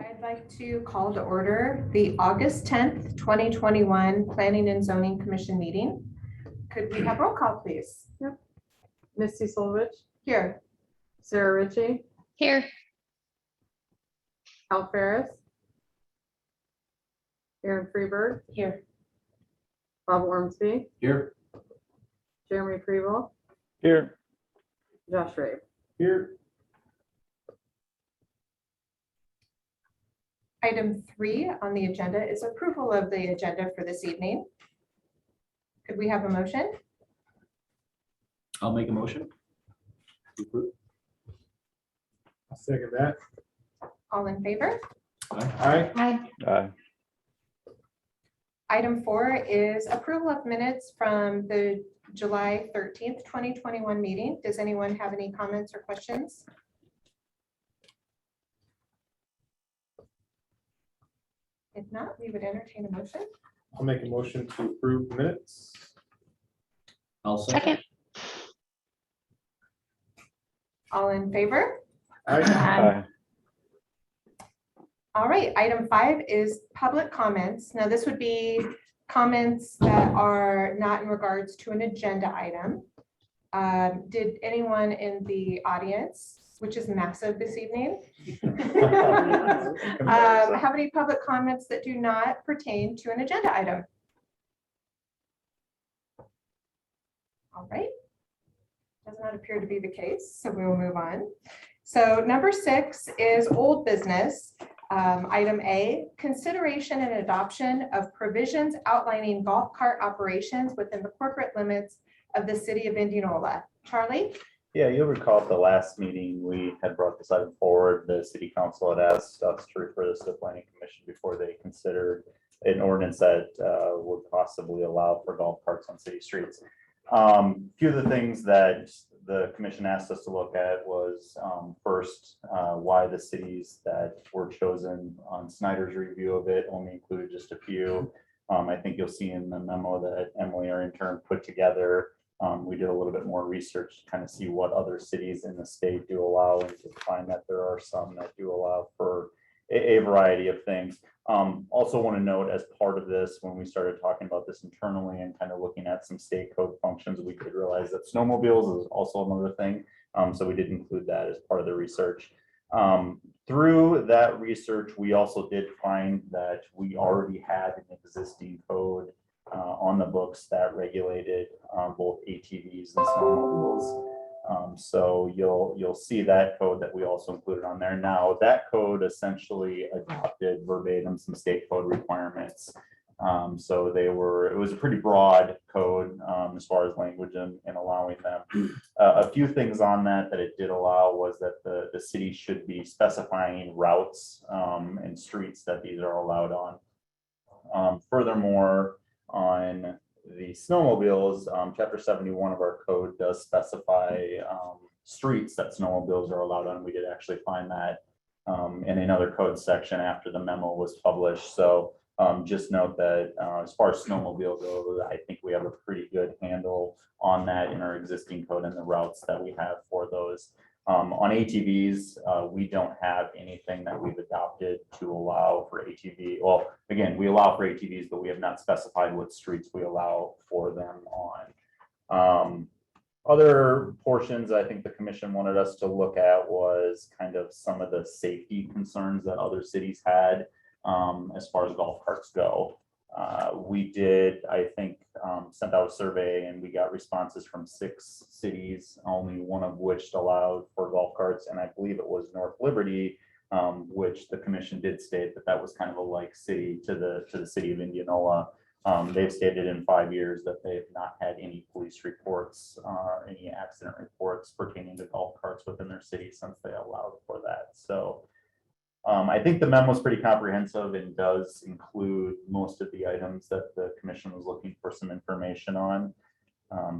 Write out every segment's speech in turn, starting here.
I'd like to call to order the August 10th, 2021 Planning and Zoning Commission meeting. Could we have roll call, please? Yep. Misty Solvich, Here. Sarah Ritchie, Here. Al Ferris, Aaron Freeberg, Here. Bob Ormsby, Here. Jeremy Preble, Here. Josh Rabe. Here. Item 3 on the agenda is approval of the agenda for this evening. Could we have a motion? I'll make a motion. I'll second that. All in favor? Aye. Hi. Aye. Item 4 is approval of minutes from the July 13th, 2021 meeting. Does anyone have any comments or questions? If not, we would entertain a motion. I'll make a motion to approve the minutes. I'll Second. All in favor? Aye. Aye. All right, item 5 is public comments. Now, this would be comments that are not in regards to an agenda item. Did anyone in the audience, which is massive this evening, have any public comments that do not pertain to an agenda item? All right. Does not appear to be the case, so we will move on. So number 6 is old business. Item A, consideration and adoption of provisions outlining golf cart operations within the corporate limits of the city of Indianola. Charlie? Yeah, you'll recall at the last meeting, we had brought this item forward. The city council had asked us to refer this to the planning commission before they considered an ordinance that would possibly allow for golf carts on city streets. Few of the things that the commission asked us to look at was first, why the cities that were chosen on Snyder's review of it only included just a few. I think you'll see in the memo that Emily, our intern, put together. We did a little bit more research to kind of see what other cities in the state do allow, and to find that there are some that do allow for a variety of things. Also want to note, as part of this, when we started talking about this internally and kind of looking at some state code functions, we could realize that snowmobiles is also another thing. So we did include that as part of the research. Through that research, we also did find that we already had an existing code on the books that regulated both ATVs and snowmobiles. So you'll see that code that we also included on there. Now, that code essentially adopted verbatim some state code requirements. So it was a pretty broad code as far as language and allowing them. A few things on that it did allow was that the city should be specifying routes and streets that these are allowed on. Furthermore, on the snowmobiles, chapter 71 of our code does specify streets that snowmobiles are allowed on. We did actually find that in another code section after the memo was published. So just note that as far as snowmobile goes, I think we have a pretty good handle on that in our existing code and the routes that we have for those. On ATVs, we don't have anything that we've adopted to allow for ATV. Well, again, we allow for ATVs, but we have not specified what streets we allow for them on. Other portions I think the commission wanted us to look at was kind of some of the safety concerns that other cities had as far as golf carts go. We did, I think, sent out a survey and we got responses from 6 cities, only one of which allowed for golf carts. And I believe it was North Liberty, which the commission did state that was kind of a like city to the city of Indianola. They've stated in 5 years that they have not had any police reports or any accident reports pertaining to golf carts within their city since they allowed for that. So I think the memo is pretty comprehensive and does include most of the items that the commission was looking for some information on.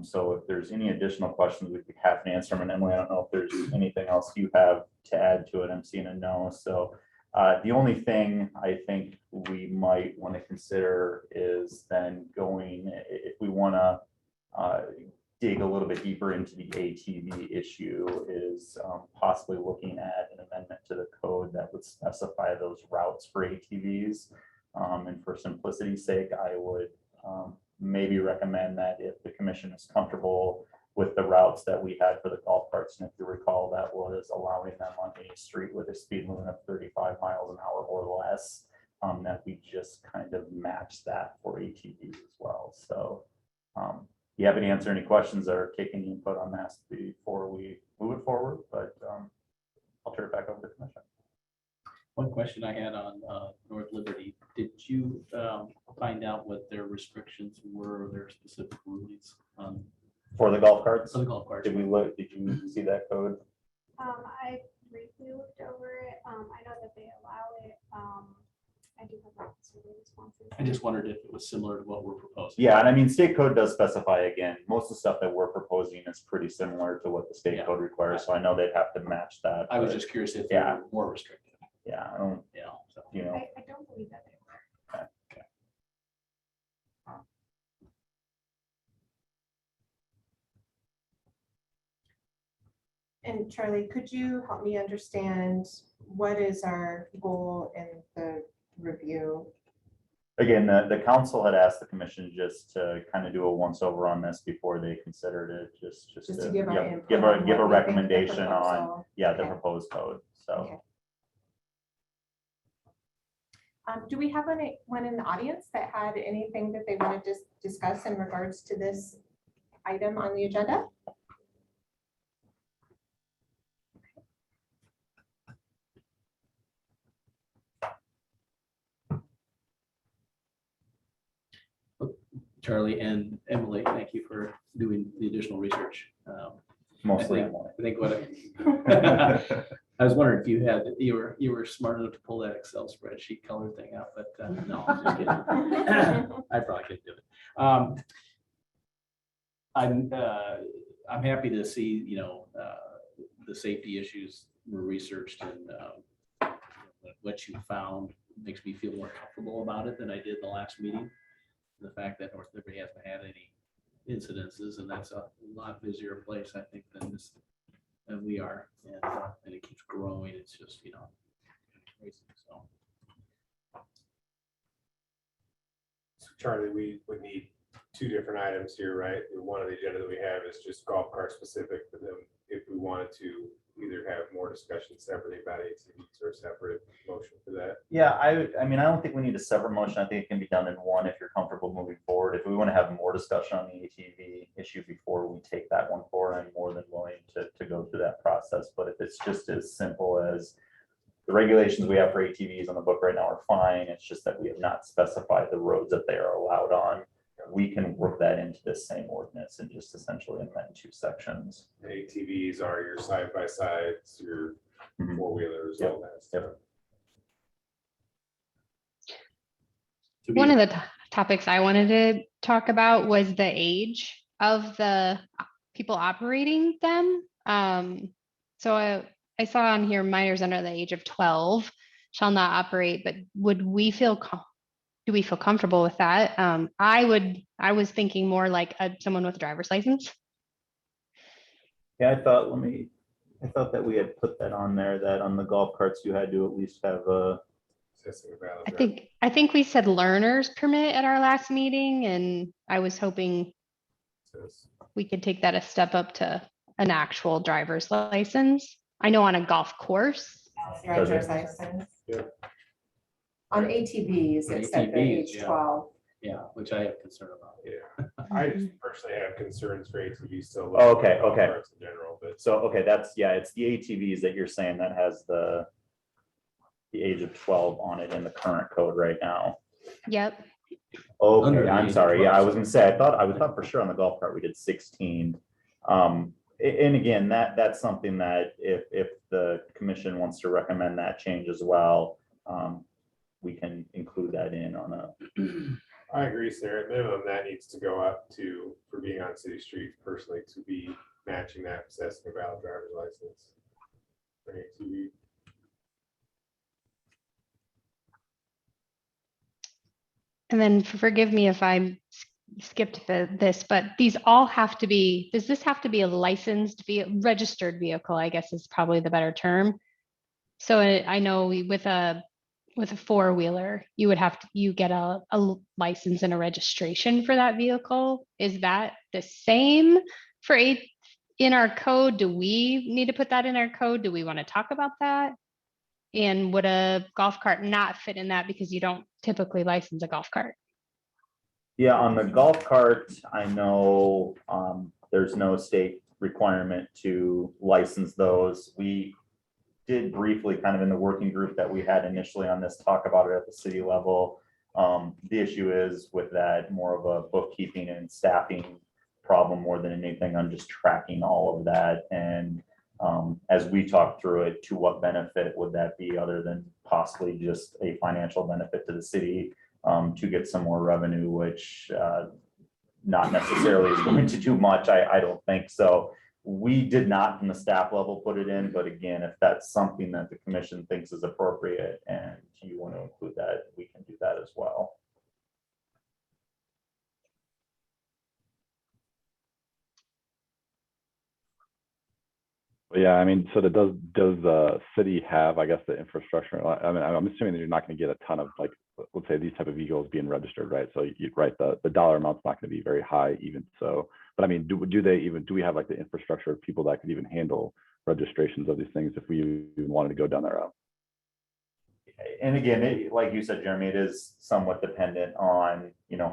So if there's any additional questions, we'd be happy to answer them. And Emily, I don't know if there's anything else you have to add to it. I'm seeing a no. So the only thing I think we might want to consider is then going, if we want to dig a little bit deeper into the ATV issue is possibly looking at an amendment to the code that would specify those routes for ATVs. And for simplicity's sake, I would maybe recommend that if the commission is comfortable with the routes that we had for the golf carts, and if you recall, that was allowing them on any street with a speed limit of 35 miles an hour or less, that we just kind of match that for ATVs as well. So you haven't answered any questions or taken input on that before we move it forward, but I'll turn it back over to the commission. One question I had on North Liberty, did you find out what their restrictions were, their specific rulings on For the golf carts, the golf carts? did we look, did you see that code? I briefly looked over it. I know that they allow it. I do have that survey responses. I just wondered if it was similar to what we're proposing. Yeah, and I mean, state code does specify, again, most of the stuff that we're proposing is pretty similar to what the state Yeah. code requires, so I know they'd have to match that. I was but just curious if they Yeah. were more restrictive. Yeah, I don't, Yeah. So. you know, I don't believe that they were. And Charlie, could you help me understand what is our goal in the review? again, the council had asked the commission just to kind of do a once over on this before they considered it, just Just to give our yep, input. give on a what we think the recommendation on, proposal- yeah, the Okay. proposed code, so. Okay. Do we have anyone in the audience that had anything that they wanted to discuss in regards to this item on the agenda? Charlie and Emily, thank you for doing the additional research. Mostly. I think what I was wondering if you were smart enough to pull that Excel spreadsheet color thing out, but no, I'm just kidding. I probably could do it. I'm happy to see, the safety issues were researched and what you found makes me feel more comfortable about it than I did the last meeting. The fact that North Liberty hasn't had any incidences, and that's a lot busier place, I think, than we are, and it keeps growing. It's just, crazy. So So Charlie, we would need two different items here, right? One of the agenda that we have is just golf cart specific, but then if we wanted to either have more discussion separately about ATVs or a separate motion for that. Yeah, I mean, I don't think we need a separate motion. I think it can be done in one if you're comfortable moving forward. If we want to have more discussion on the ATV issue before we take that one forward, I'm more than willing to go through that process. But if it's just as simple as the regulations we have for ATVs on the book right now are fine, it's just that we have not specified the roads that they are allowed on. We can work that into this same ordinance and just essentially amend two sections. ATVs are your side-by-sides, your Mhm. four-wheelers, all that stuff. to be- One of the topics I wanted to talk about was the age of the people operating them. So I saw on here minors under the age of 12 shall not operate, but would we feel, do we feel comfortable with that? I was thinking more like someone with a driver's license. Yeah, I thought that we had put that on there, that on the golf carts, you had to at least have a, Assessing a valid I think we said learner's permit at our last meeting, and I was hoping driver's we could take that a step up to an actual driver's license. I know on a golf course. Driver's license. Yeah. On ATVs, it's set to ATVs, age yeah. 12. Yeah, which I have concern about. Yeah, I just personally have concerns for ATVs still. Oh, okay, golf okay. carts in general, but so, okay, it's the ATVs that you're saying that has the age of 12 on it in the current code right now. Yep. Okay, Under the I'm age of sorry. Yeah, 12, I was gonna say, I thought for sure on the golf cart we did 16. And again, that's something that if the commission wants to recommend that change as well, we can include that in on a. I agree, Sarah. At minimum, that needs to go up to, for being on city streets personally, to be matching that possessing a valid driver's license. For an ATV. And then forgive me if I'm skipped this, but these all have to be, does this have to be a licensed, registered vehicle, I guess is probably the better term. So I know with a four-wheeler, you would have to, you get a license and a registration for that vehicle. Is that the same for in our code? Do we need to put that in our code? Do we want to talk about that? And would a golf cart not fit in that because you don't typically license a golf cart? Yeah, on the golf cart, I know there's no state requirement to license those. We did briefly, kind of in the working group that we had initially on this, talk about it at the city level. The issue is with that more of a bookkeeping and staffing problem more than anything on just tracking all of that. And as we talked through it, to what benefit would that be other than possibly just a financial benefit to the city to get some more revenue, which not necessarily is going to do much. I don't think so. We did not from the staff level put it in, but again, if that's something that the commission thinks is appropriate and you want to include that, we can do that as well. Yeah, I mean, so does the city have, I guess, the infrastructure? I mean, I'm assuming that you're not going to get a ton of, like, let's say these type of vehicles being registered, right? So you right, the dollar amount's not going to be very high even so. But I mean, do we have like the infrastructure of people that could even handle registrations of these things if we even wanted to go down that route? And again, like you said, Jeremy, it is somewhat dependent on,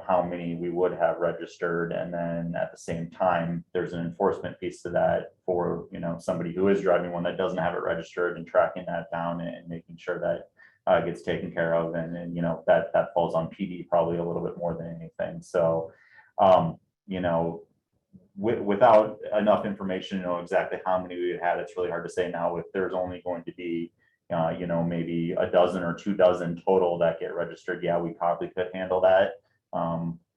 how many we would have registered. And then at the same time, there's an enforcement piece to that for, somebody who is driving one that doesn't have it registered and tracking that down and making sure that gets taken care of. And that falls on PD probably a little bit more than anything. So, without enough information to know exactly how many we had, it's really hard to say now. If there's only going to be maybe a dozen or 2 dozen total that get registered, yeah, we probably could handle that.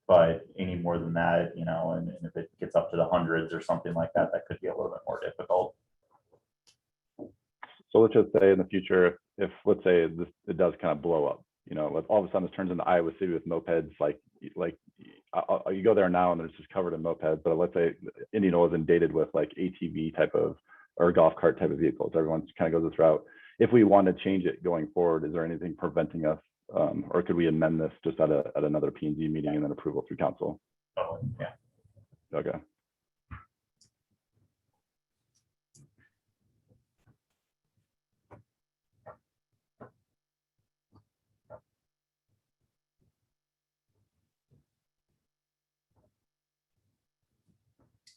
But any more than that, and if it gets up to the hundreds or something like that, that could be a little bit more difficult. So let's just say in the future, if let's say it does kind of blow up, all of a sudden this turns into Iowa City with mopeds, like you go there now and it's just covered in mopeds, but let's say Indianola is inundated with like ATV type of or golf cart type of vehicles. Everyone kind of goes this route. If we want to change it going forward, is there anything preventing us, or could we amend this just at another P&Z meeting and then approval through council? Oh, yeah. Okay.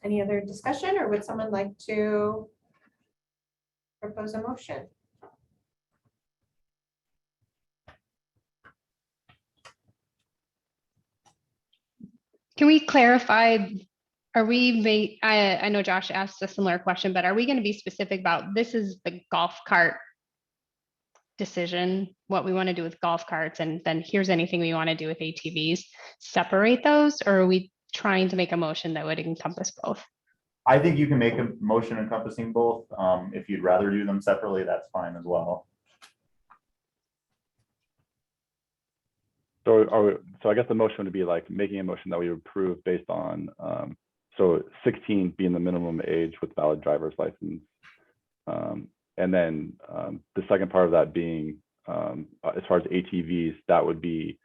Any other discussion, or would someone like to propose a motion? Can we clarify, I know Josh asked a similar question, but are we going to be specific about this is the golf cart decision, what we want to do with golf carts, and then here's anything we want to do with ATVs, separate those, or are we trying to make a motion that would encompass both? I think you can make a motion encompassing both. If you'd rather do them separately, that's fine as well. So I guess the motion would be like making a motion that we would approve based on, so 16 being the minimum age with valid driver's license. And then the second part of that being, as far as ATVs, that would be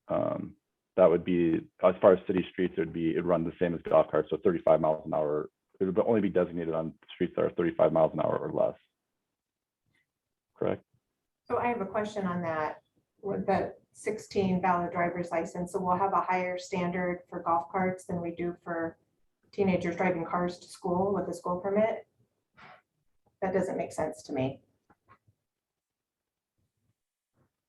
as far as city streets, it'd run the same as golf carts, so 35 miles an hour. It would only be designated on streets that are 35 miles an hour or less. Correct? So I have a question on that. With the 16 valid driver's license, so we'll have a higher standard for golf carts than we do for teenagers driving cars to school with a school permit? That doesn't make sense to me.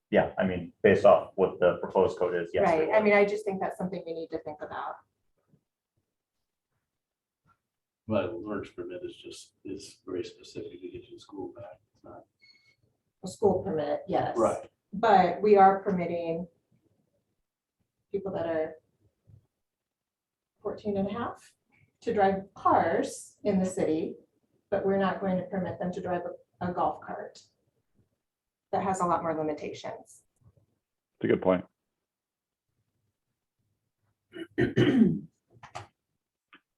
Yeah, I mean, based off what the proposed code is, yes. Right, I mean, I just think that's something we need to think about. But learner's permit is very specific to get you to school back. It's not. A school permit, yes. Right. But we are permitting people that are 14 and a half to drive cars in the city, but we're not going to permit them to drive a golf cart. That has a lot more limitations. It's a good point. And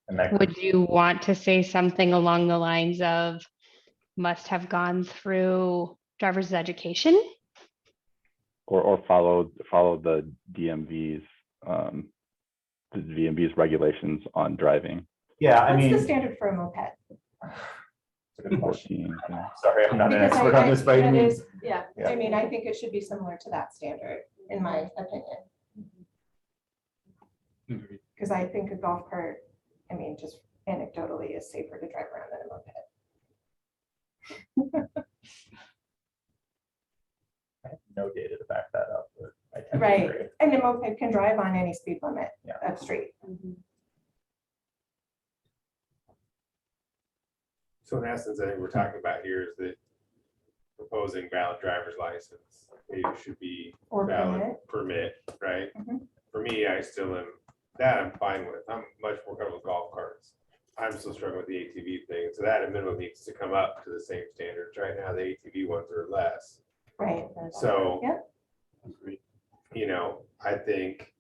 that could Would you want to say something along the lines of must have gone through driver's education? Or follow the DMV's, the DMV's regulations on driving. Yeah, I What's the mean. standard for a moped? It's a good question. 14, yeah. Sorry, I'm not an Because expert on this, by any that means. is- Yeah, Yeah. I mean, I think it should be similar to that standard, in my opinion. Because I think a golf cart, I mean, just anecdotally is safer to drive around than a moped. I have no data to back that up, but I tend to Right, agree. and a moped can drive on any speed limit Yeah. of street. So in essence, I think we're talking about here is that proposing valid driver's license, it should be Or valid permit, right? Mhm. For me, I still am, that I'm fine with. I'm much more comfortable with golf carts. I'm still struggling with the ATV thing. So that at minimum needs to come up to the same standards. Right now, the ATV ones are less. Right. So, Yep. you know, I think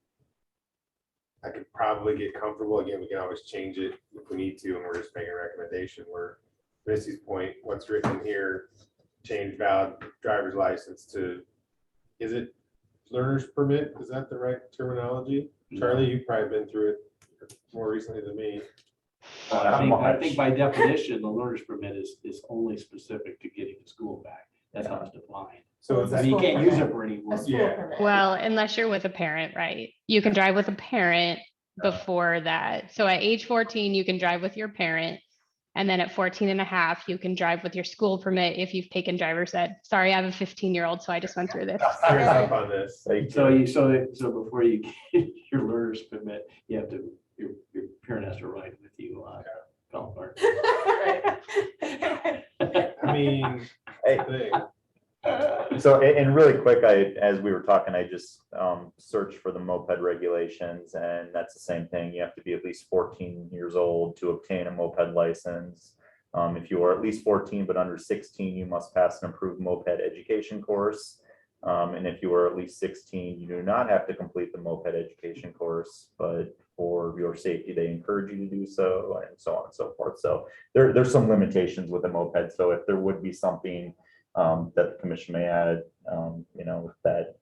I could probably get comfortable. Again, we can always change it if we need to, and we're just making a recommendation where Missy's point, what's written here, change valid driver's license to, is it learner's permit? Is that the right terminology? Charlie, you've probably been through it more recently than me. I think by definition, the learner's permit is only specific to getting to school back. That's how it's defined. So It's is a I that, mean, you school can't use it permit. for any A work. school Yeah. permit. Well, unless you're with a parent, right? You can drive with a parent before that. So at age 14, you can drive with your parent. And then at 14 and a half, you can drive with your school permit if you've taken driver's ed. Sorry, I have a 15-year-old, so I just went through this. here's up on this. So before you get your learner's permit, you have to, your parent has to ride with you on a golf cart. I mean, Hey, thing. So, and really quick, as we were talking, I just searched for the moped regulations, and that's the same thing. You have to be at least 14 years old to obtain a moped license. If you are at least 14 but under 16, you must pass an approved moped education course. And if you are at least 16, you do not have to complete the moped education course, but for your safety, they encourage you to do so, and so on and so forth. So there's some limitations with a moped. So if there would be something that the commission may add, you know, that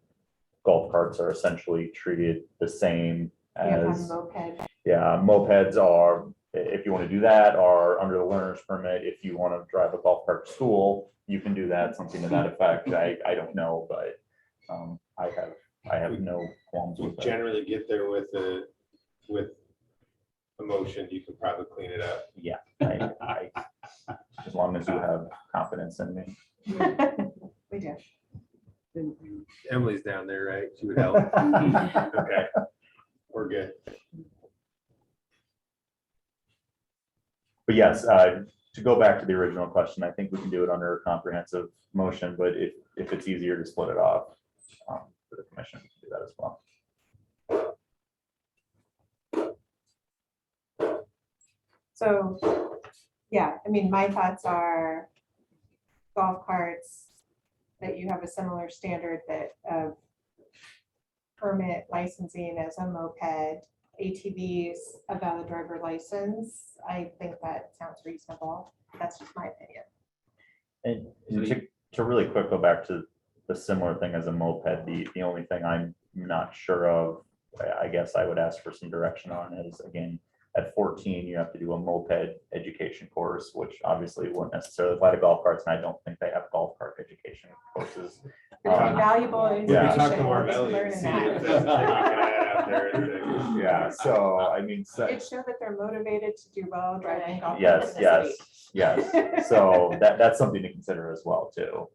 golf carts are essentially treated the same Yeah, as, on moped. yeah, mopeds are, if you want to do that, are under the learner's permit. If you want to drive a golf cart to school, you can do that, something to that effect. I don't know, but I have no qualms We with that. generally get there with emotion, you can probably clean it up. Yeah, as long as you have confidence in me. We do. Emily's down there, right? She would help. Okay, we're good. But yes, to go back to the original question, I think we can do it under a comprehensive motion, but if it's easier to split it off for the commission, we can do that as well. So, yeah, I mean, my thoughts are golf carts, that you have a similar standard that of permit licensing as a moped, ATVs, a valid driver license. I think that sounds reasonable. That's just my opinion. And to really quick go back to the similar thing as a moped, the only thing I'm not sure of, I guess I would ask for some direction on is, again, at 14, you have to do a moped education course, which obviously wouldn't necessarily apply to golf carts, and I don't think they have golf cart education courses. Pretty valuable We information. can talk to We'll just Marvelli learn and in see that. if there's anything we can add out there. anything. Yeah, so I mean, It showed that they're motivated to do well driving golf. yes, carts in the yes, city. yes. So that's something to consider as well, too.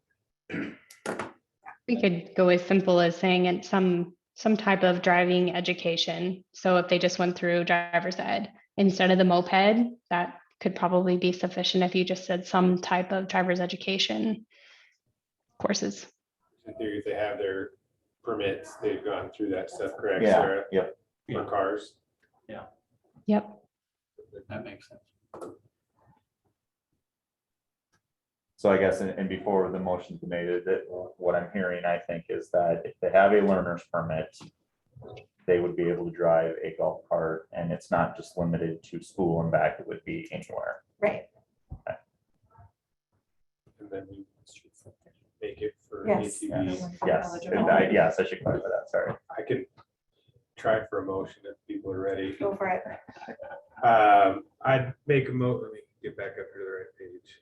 We could go as simple as saying it some type of driving education. So if they just went through driver's ed instead of the moped, that could probably be sufficient if you just said some type of driver's education courses. In theory, if they have their permits, they've gone through that stuff, correct, Yeah, Sarah? yep. For cars. Yep. That makes sense. So I guess, and before the motion's been made, that what I'm hearing, I think, is that if they have a learner's permit, they would be able to drive a golf cart, and it's not just limited to school and back, it would be anywhere. Right, And then we make it for yes. ATVs. Yes, and yes, I should clarify that, sorry. I can try for a motion if people are ready. Go for it. I'd make a let me get back up to the right page.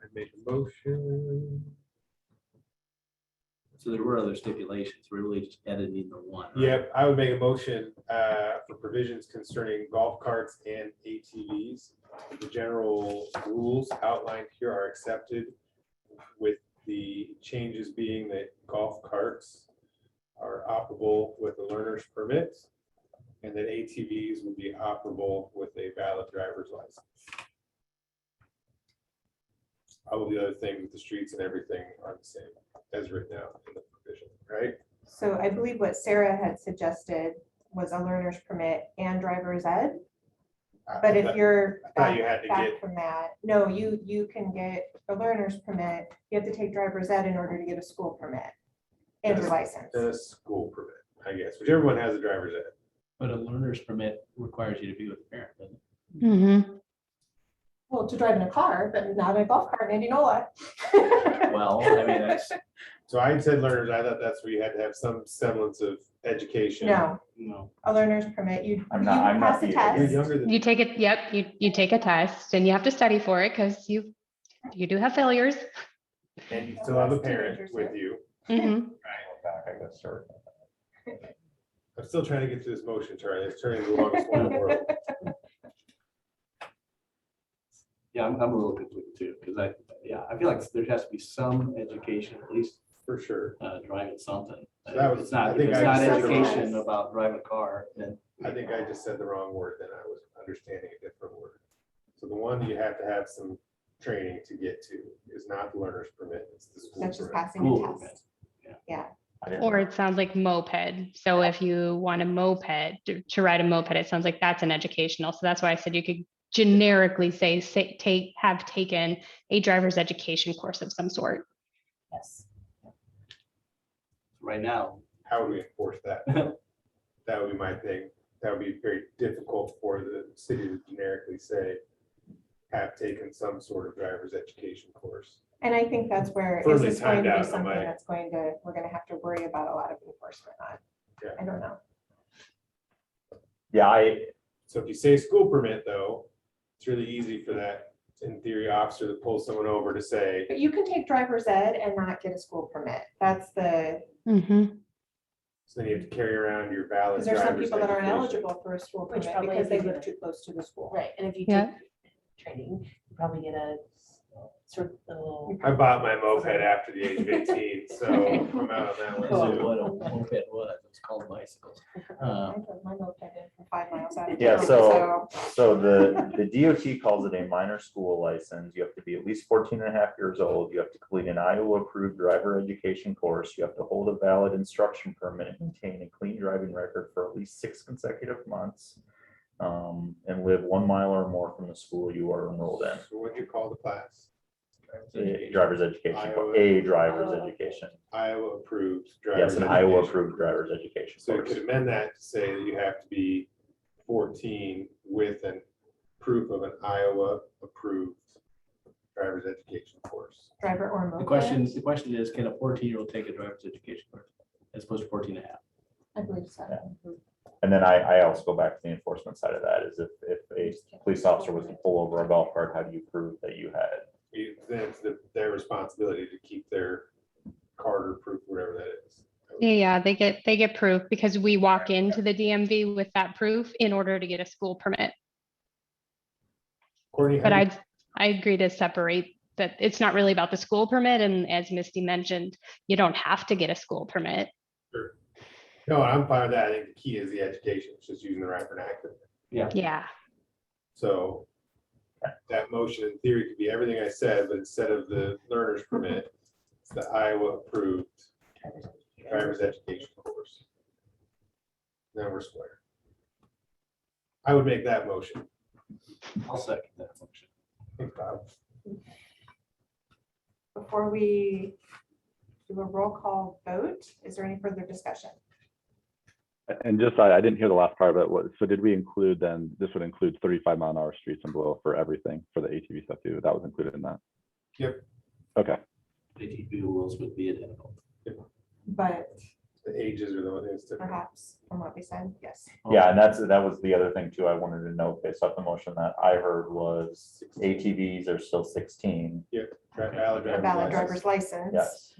I'd make a motion. So there were other stipulations. We're really just editing the one. right? Yep, I would make a motion for provisions concerning golf carts and ATVs. The general rules outlined here are accepted, with the changes being that golf carts are operable with a learner's permit, and that ATVs will be operable with a valid driver's license. All of the other things with the streets and everything are the same as written out in the provision, right? So I believe what Sarah had suggested was a learner's permit and driver's ed. But if you're I thought you had to back get, from that, no, you can get a learner's permit. You have to take driver's ed in order to get a school permit and your license. a school permit, I guess, whichever one has a driver's ed. But a learner's permit requires you to be with a parent, doesn't it? Mm-hmm. Well, to drive in a car, but not a golf cart in Indianola. Well, I mean, that's, So I said learners, I thought that's where you had to have some semblance of education. No, no. a learner's permit, you I'm not pass the the- You're test. younger than. You take it, yep, you take a test and you have to study for it because you do have failures. And you still have a parent with you. Mhm. Back, I guess, sorry. I'm still trying to get to this motion, Charlie. It's turning the longest one in the world. Yeah, I'm a little conflicted too, because I feel like there has to be some education, at least For sure. driving something. So that was- It's not, I if think it's I not said the wrong- education about driving a car, then. I think I just said the wrong word, then I was understanding a different word. So the one you have to have some training to get to is not the learner's permit, it's the school That's just permit. passing Cool. a test. I didn't- Or it sounds like moped. So if you want a moped to ride a moped, it sounds like that's an educational. So that's why I said you could generically say have taken a driver's education course of some sort. Yes. Right now, How would we enforce that? That would be my thing. That would be very difficult for the city to generically say, have taken some sort of driver's education course. And I think that's where, is Further this going to timed out be on something my- that's we're gonna have to worry about a lot of enforcement on? Yeah. I don't know. Yeah, So if you say school permit, though, it's really easy for that, in theory, officer to pull someone over to say, But you can take driver's ed and not get a school permit. That's the, Mhm. so then you have to carry around your valid because there's some driver's people that aren't education. eligible for a school Which permit probably because they is live a- too close to the school. Right, and if you Yeah. take training, you probably get a sort of little. I bought my moped after the age of 18, so I'm out on that one this is too. what a moped was, it's called bicycles. I drove my moped in from 5 miles out of Yeah, town, so the DOT calls it a minor school license. You have to be at least 14 and a half years old. You have to complete an Iowa approved driver education course. You have to hold a valid instruction permit and maintain a clean driving record for at least 6 consecutive months. And live 1 mile or more from the school you are enrolled in. So what'd you call the class? A driver's education, Iowa. a driver's education. Iowa approved. Yes, driver's an Iowa education. approved driver's education So you course. could amend that to say that you have to be 14 with an proof of an Iowa approved driver's education course. driver or moped. The question is, can a 14-year-old take a driver's education course as opposed to 14 and a half? I believe so. And then I also go back to the enforcement side of that, is if a police officer was to pull over a golf cart, how do you prove that you had? Then it's their responsibility to keep their card or proof, whatever that is. Yeah, they get proof because we walk into the DMV with that proof in order to get a school permit. Courtney, But how do I agree to separate that it's not really about the school permit. And as Misty mentioned, you don't have to get a school permit. no, I'm fine with that. I think the key is the education, it's just using the right vernacular. Yeah. So that motion in theory could be everything I said, but instead of the learner's permit, it's the Iowa approved driver's education course. Now we're square. I would make that motion. I'll second that motion. Thanks, Bob. Before we do a roll call vote. Is there any further discussion? And just, I didn't hear the last part, but what, so did we include then, this would include 35-mile-an-hour streets and below for everything for the ATV stuff too? That was included in that? Yep. Okay, ATV rules would be identical. But The ages are the only things different. perhaps from what we said, yes. Yeah, and that was the other thing too, I wanted to note based off the motion that I heard was ATVs are still 16. Valid A driver's valid license. driver's license. Yes.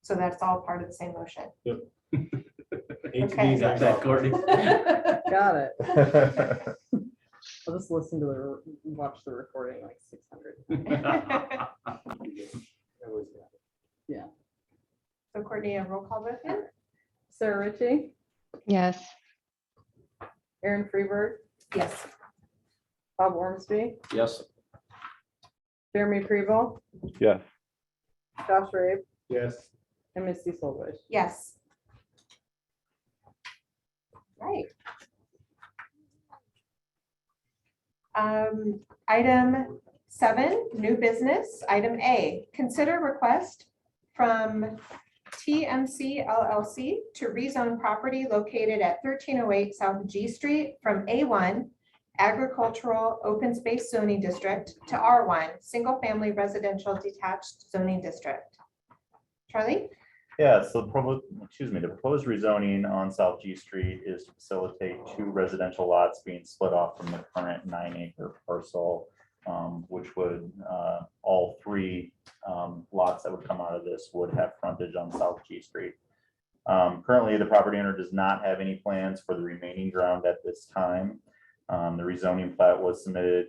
So that's all part of the same motion. ATVs Got and that, golf Courtney? Got it. I'll just listen to watch the recording like 600. carts. That was- So Courtney, a roll call vote then? Sarah Ritchie, Yes. Aaron Freeberg, Yes. Bob Ormsby, Yes. Jeremy Preble, yes. Josh Rabe, Yes. and Misty Solbush. Yes. Right. Item 7, new business. Item A, consider request from TeaMc LLC to rezone property located at 1308 South G Street from A1 Agricultural Open Space Zoning District to R1 Single Family Residential Detached Zoning District. Charlie? Yeah, so the proposed rezoning on South G Street is to facilitate 2 residential lots being split off from the current 9-acre parcel, which would, all 3 lots that would come out of this would have frontage on South G Street. Currently, the property owner does not have any plans for the remaining ground at this time. The rezoning plat was submitted,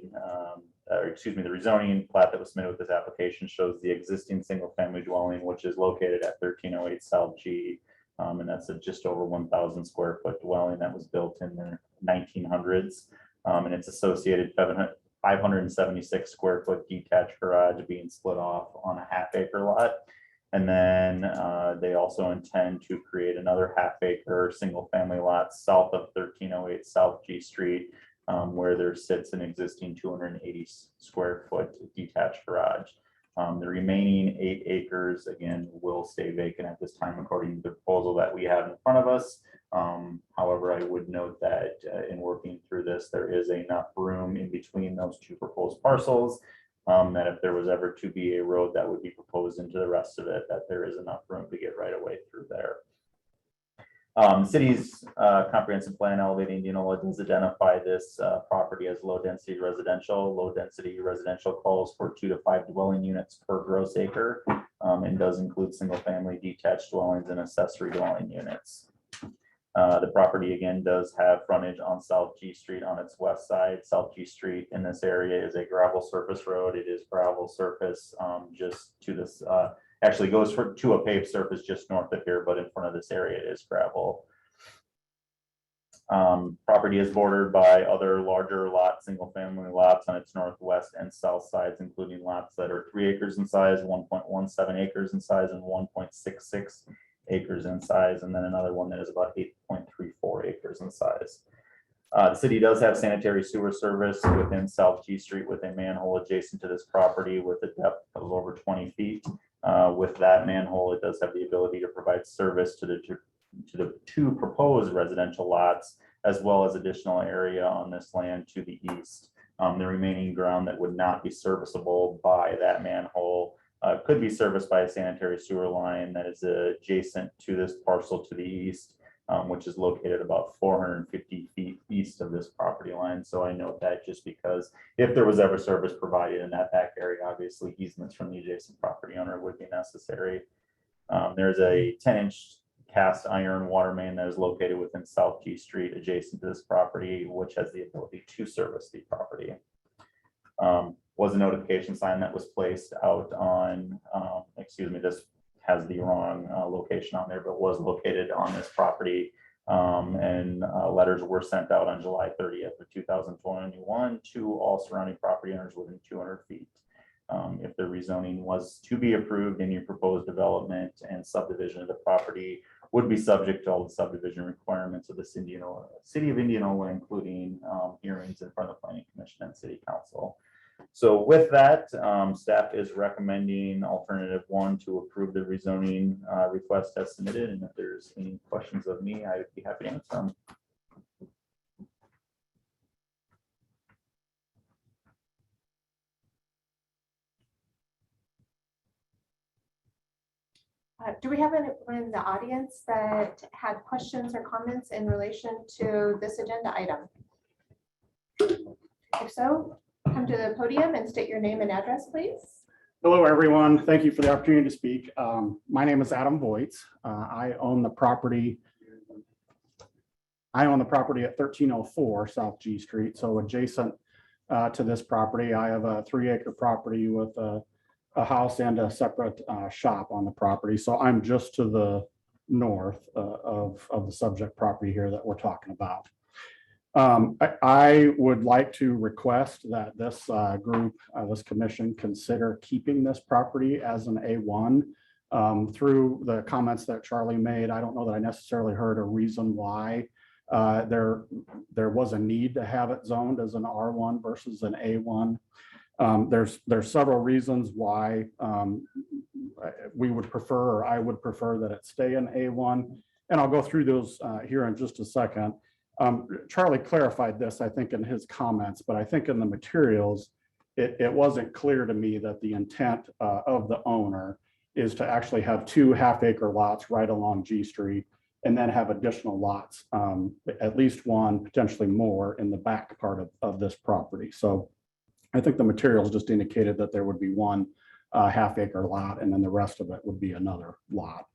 the rezoning plat that was submitted with this application shows the existing single-family dwelling, which is located at 1308 South G. And that's a just over 1,000 square foot dwelling that was built in the 1900s. And it's associated 576 square foot detached garage being split off on a half-acre lot. And then they also intend to create another half-acre single-family lot south of 1308 South G Street, where there sits an existing 280 square foot detached garage. The remaining 8 acres, again, will stay vacant at this time according to the proposal that we have in front of us. However, I would note that in working through this, there is enough room in between those 2 proposed parcels that if there was ever to be a road that would be proposed into the rest of it, that there is enough room to get right away through there. City's comprehensive plan Elevating Indianola does identify this property as low density residential. Low density residential calls for 2 to 5 dwelling units per gross acre, and does include single family detached dwellings and accessory dwelling units. The property again does have frontage on South G Street on its west side. South G Street in this area is a gravel surface road. It is gravel surface just to this, actually goes to a paved surface just north of here, but in front of this area it is gravel. Property is bordered by other larger lots, single family lots on its northwest and south sides, including lots that are 3 acres in size, 1.17 acres in size, and 1.66 acres in size, and then another one that is about 8.34 acres in size. The city does have sanitary sewer service within South G Street with a manhole adjacent to this property with a depth of over 20 feet. With that manhole, it does have the ability to provide service to the 2 proposed residential lots, as well as additional area on this land to the east. The remaining ground that would not be serviceable by that manhole could be serviced by a sanitary sewer line that is adjacent to this parcel to the east, which is located about 450 feet east of this property line. So I note that just because if there was ever service provided in that back area, obviously easements from the adjacent property owner would be necessary. There's a 10-inch cast iron water main that is located within South G Street adjacent to this property, which has the ability to service the property. Was a notification sign that was placed out on, this has the wrong location on there, but was located on this property. And letters were sent out on July 30th of 2021 to all surrounding property owners within 200 feet. If the rezoning was to be approved, any proposed development and subdivision of the property would be subject to all the subdivision requirements of the city of Indianola, including hearings in front of the Planning Commission and City Council. So with that, staff is recommending alternative 1 to approve the rezoning request as submitted. And if there's any questions of me, I would be happy to answer them. Do we have anyone in the audience that had questions or comments in relation to this agenda item? If so, come to the podium and state your name and address, please. Hello, everyone. Thank you for the opportunity to speak. My name is Adam Voigt. I own the property. I own the property at 1304 South G Street. So adjacent to this property, I have a 3-acre property with a house and a separate shop on the property. So I'm just to the north of the subject property here that we're talking about. I would like to request that this group, this commission, consider keeping this property as an A1. Through the comments that Charlie made, I don't know that I necessarily heard a reason why there was a need to have it zoned as an R1 versus an A1. There's several reasons why we would prefer, or I would prefer, that it stay an A1. And I'll go through those here in just a second. Charlie clarified this, I think, in his comments, but I think in the materials, it wasn't clear to me that the intent of the owner is to actually have 2 half-acre lots right along G Street and then have additional lots, at least 1, potentially more, in the back part of this property. So I think the materials just indicated that there would be 1 half-acre lot, and then the rest of it would be another lot.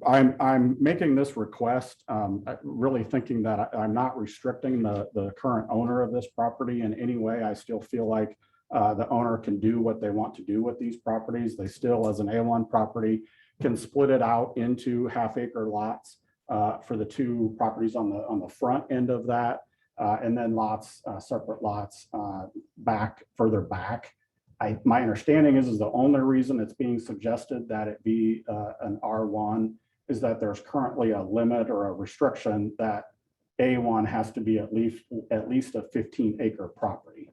I'm making this request really thinking that I'm not restricting the current owner of this property in any way. I still feel like the owner can do what they want to do with these properties. They still, as an A1 property, can split it out into half-acre lots for the 2 properties on the front end of that. And then lots, separate lots further back. My understanding is the only reason it's being suggested that it be an R1 is that there's currently a limit or a restriction that A1 has to be at least a 15-acre property.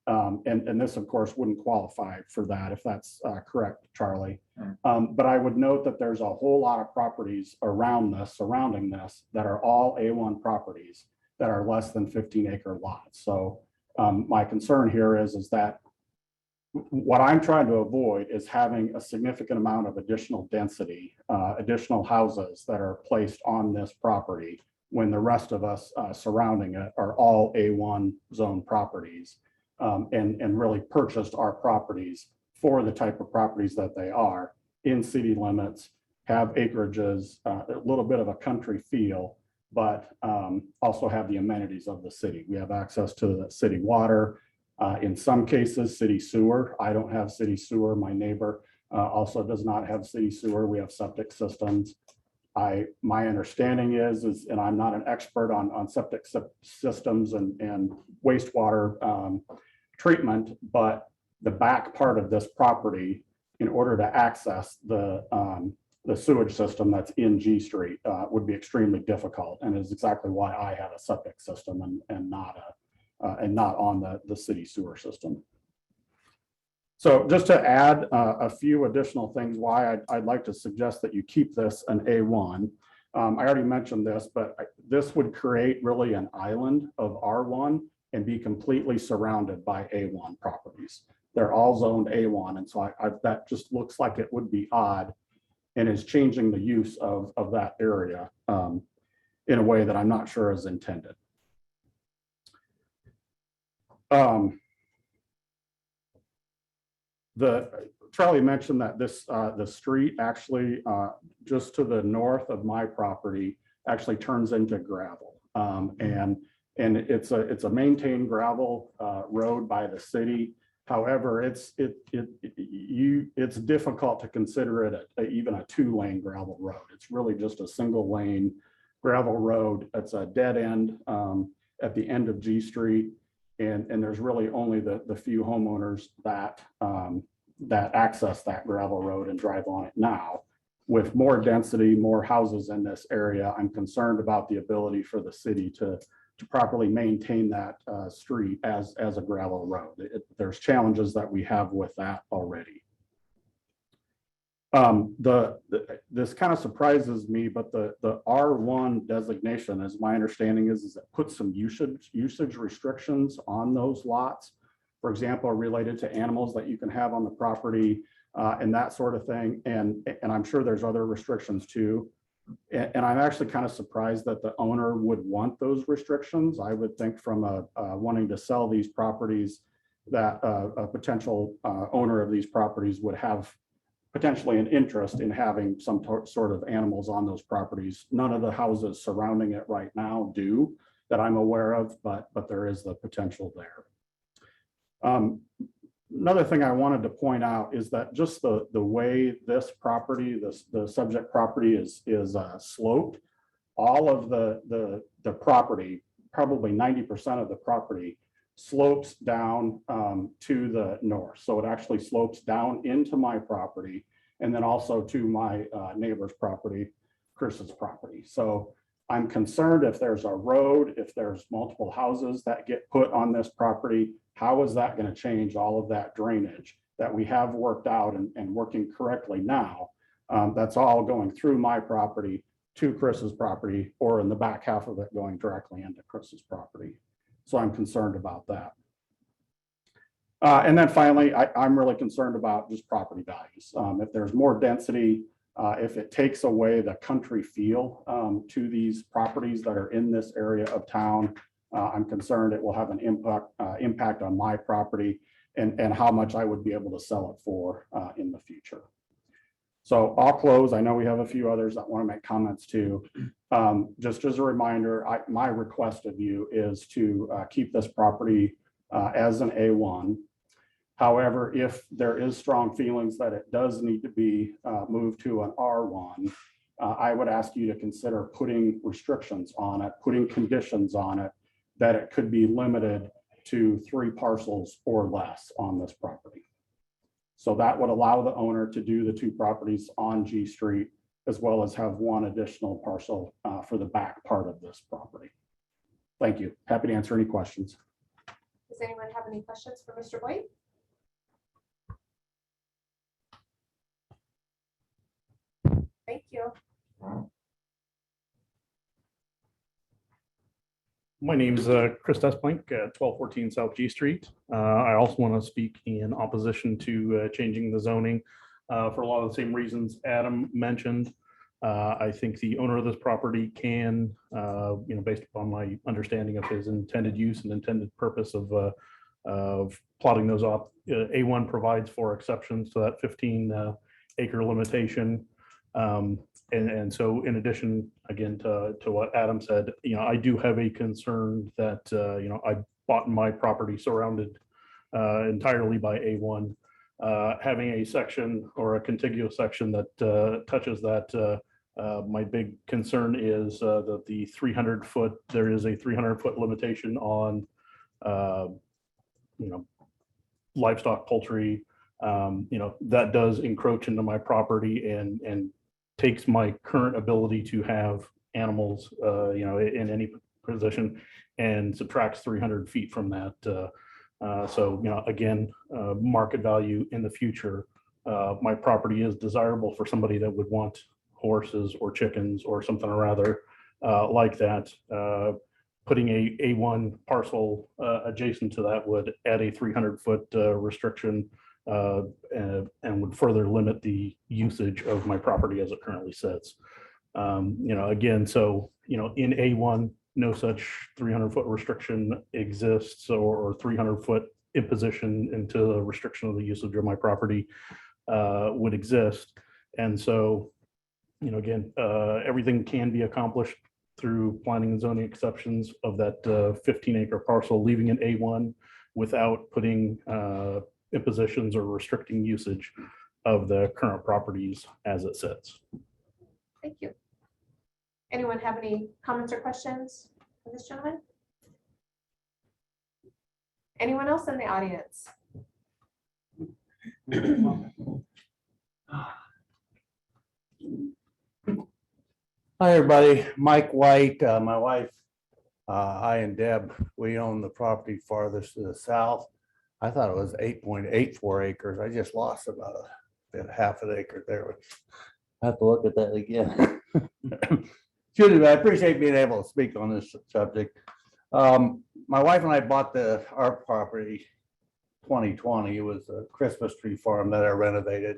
And this, of course, wouldn't qualify for that, if that's correct, Charlie. But I would note that there's a whole lot of properties surrounding this, that are all A1 properties that are less than 15-acre lots. So my concern here is that what I'm trying to avoid is having a significant amount of additional density, additional houses that are placed on this property when the rest of us surrounding it are all A1 zone properties, and really purchased our properties for the type of properties that they are, in city limits, have acreages, a little bit of a country feel, but also have the amenities of the city. We have access to the city water, in some cases, city sewer. I don't have city sewer. My neighbor also does not have city sewer. We have septic systems. My understanding is, and I'm not an expert on septic systems and wastewater treatment, but the back part of this property, in order to access the sewage system that's in G Street, would be extremely difficult, and is exactly why I have a septic system and not on the city sewer system. So just to add a few additional things why I'd like to suggest that you keep this an A1. I already mentioned this, but this would create really an island of R1 and be completely surrounded by A1 properties. They're all zoned A1, and so that just looks like it would be odd, and is changing the use of that area in a way that I'm not sure is intended. Charlie mentioned that the street actually just to the north of my property actually turns into gravel, and it's a maintained gravel road by the city. However, it's difficult to consider it even a 2-lane gravel road. It's really just a single lane gravel road. It's a dead end at the end of G Street. And there's really only the few homeowners that access that gravel road and drive on it now. With more density, more houses in this area, I'm concerned about the ability for the city to to properly maintain that street as a gravel road. There's challenges that we have with that already. This kind of surprises me, but the R1 designation, as my understanding is it puts some usage restrictions on those lots. For example, related to animals that you can have on the property and that sort of thing. And I'm sure there's other restrictions too. And I'm actually kind of surprised that the owner would want those restrictions. I would think from wanting to sell these properties that a potential owner of these properties would have potentially an interest in having some sort of animals on those properties. None of the houses surrounding it right now do that I'm aware of, but there is the potential there. Another thing I wanted to point out is that just the way this property, the subject property is sloped, all of the property, probably 90% of the property slopes down to the north. So it actually slopes down into my property and then also to my neighbor's property, Chris's property. So I'm concerned if there's a road, if there's multiple houses that get put on this property, how is that going to change all of that drainage that we have worked out and working correctly now? That's all going through my property to Chris's property, or in the back half of it going directly into Chris's property. So I'm concerned about that. And then finally, I'm really concerned about just property values. If there's more density, if it takes away the country feel to these properties that are in this area of town, I'm concerned it will have an impact on my property and how much I would be able to sell it for in the future. So I'll close. I know we have a few others that want to make comments too. Just as a reminder, my request of you is to keep this property as an A1. However, if there is strong feelings that it does need to be moved to an R1, I would ask you to consider putting restrictions on it, putting conditions on it, that it could be limited to 3 parcels or less on this property. So that would allow the owner to do the 2 properties on G Street, as well as have 1 additional parcel for the back part of this property. Thank you. Happy to answer any questions. Does anyone have any questions for Mr. Boyd? Thank you. My name is Chris Desplink at 1214 South G Street. I also want to speak in opposition to changing the zoning for a lot of the same reasons Adam mentioned. I think the owner of this property can, based upon my understanding of his intended use and intended purpose of plotting those off, A1 provides for exceptions to that 15 acre limitation. And so in addition, again, to what Adam said, I do have a concern that, I bought my property surrounded entirely by A1. Having a section or a contiguous section that touches that, my big concern is that the 300 foot, there is a 300 foot limitation on, livestock, poultry, that does encroach into my property and takes my current ability to have animals, in any position and subtracts 300 feet from that. So, again, market value in the future, my property is desirable for somebody that would want horses or chickens or something or other like that. Putting a A1 parcel adjacent to that would add a 300 foot restriction and would further limit the usage of my property as it currently sits. Again, so, in A1, no such 300 foot restriction exists or 300 foot imposition into the restriction of the usage of my property would exist. And so, again, everything can be accomplished through planning and zoning exceptions of that 15 acre parcel, leaving an A1 without putting impositions or restricting usage of the current properties as it sits. Thank you. Anyone have any comments or questions for this gentleman? Anyone else in the audience? Hi, everybody. Mike White, my wife I and Deb, we own the property farthest to the south. I thought it was 8.84 acres. I just lost about a half an acre there. I have to look at that again. Excuse me, but I appreciate being able to speak on this subject. My wife and I bought our property 2020. It was a Christmas tree farm that I renovated.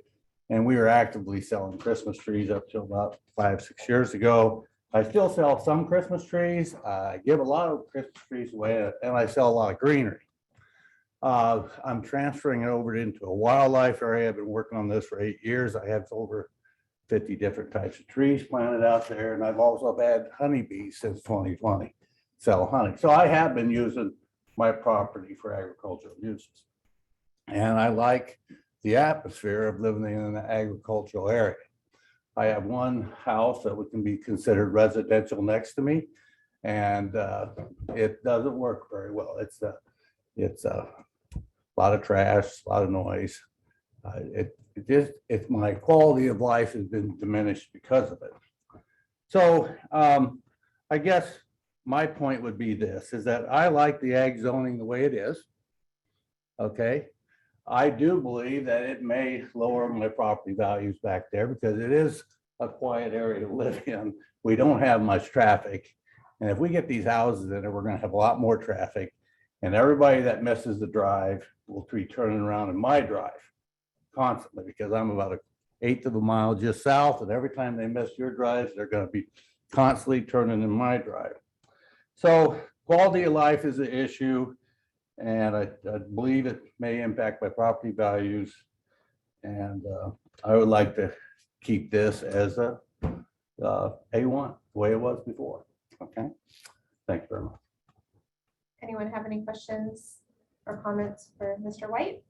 And we were actively selling Christmas trees up till about 5-6 years ago. I still sell some Christmas trees. I give a lot of Christmas trees away, and I sell a lot of greenery. I'm transferring it over into a wildlife area. I've been working on this for 8 years. I have over 50 different types of trees planted out there, and I've also had honeybees since 2020, sell honey. So I have been using my property for agricultural uses. And I like the atmosphere of living in an agricultural area. I have one house that can be considered residential next to me, and it doesn't work very well. It's a lot of trash, a lot of noise. It's my quality of life has been diminished because of it. So I guess my point would be this, is that I like the ag zoning the way it is. Okay. I do believe that it may lower my property values back there because it is a quiet area to live in. We don't have much traffic. And if we get these houses in there, we're going to have a lot more traffic. And everybody that misses the drive will be turning around in my drive constantly because I'm about 1/8 of a mile just south. And every time they miss your drive, they're going to be constantly turning in my drive. So quality of life is an issue. And I believe it may impact my property values. And I would like to keep this as a A1, the way it was before. Okay, thank you very much. Anyone have any questions or comments for Mr. White?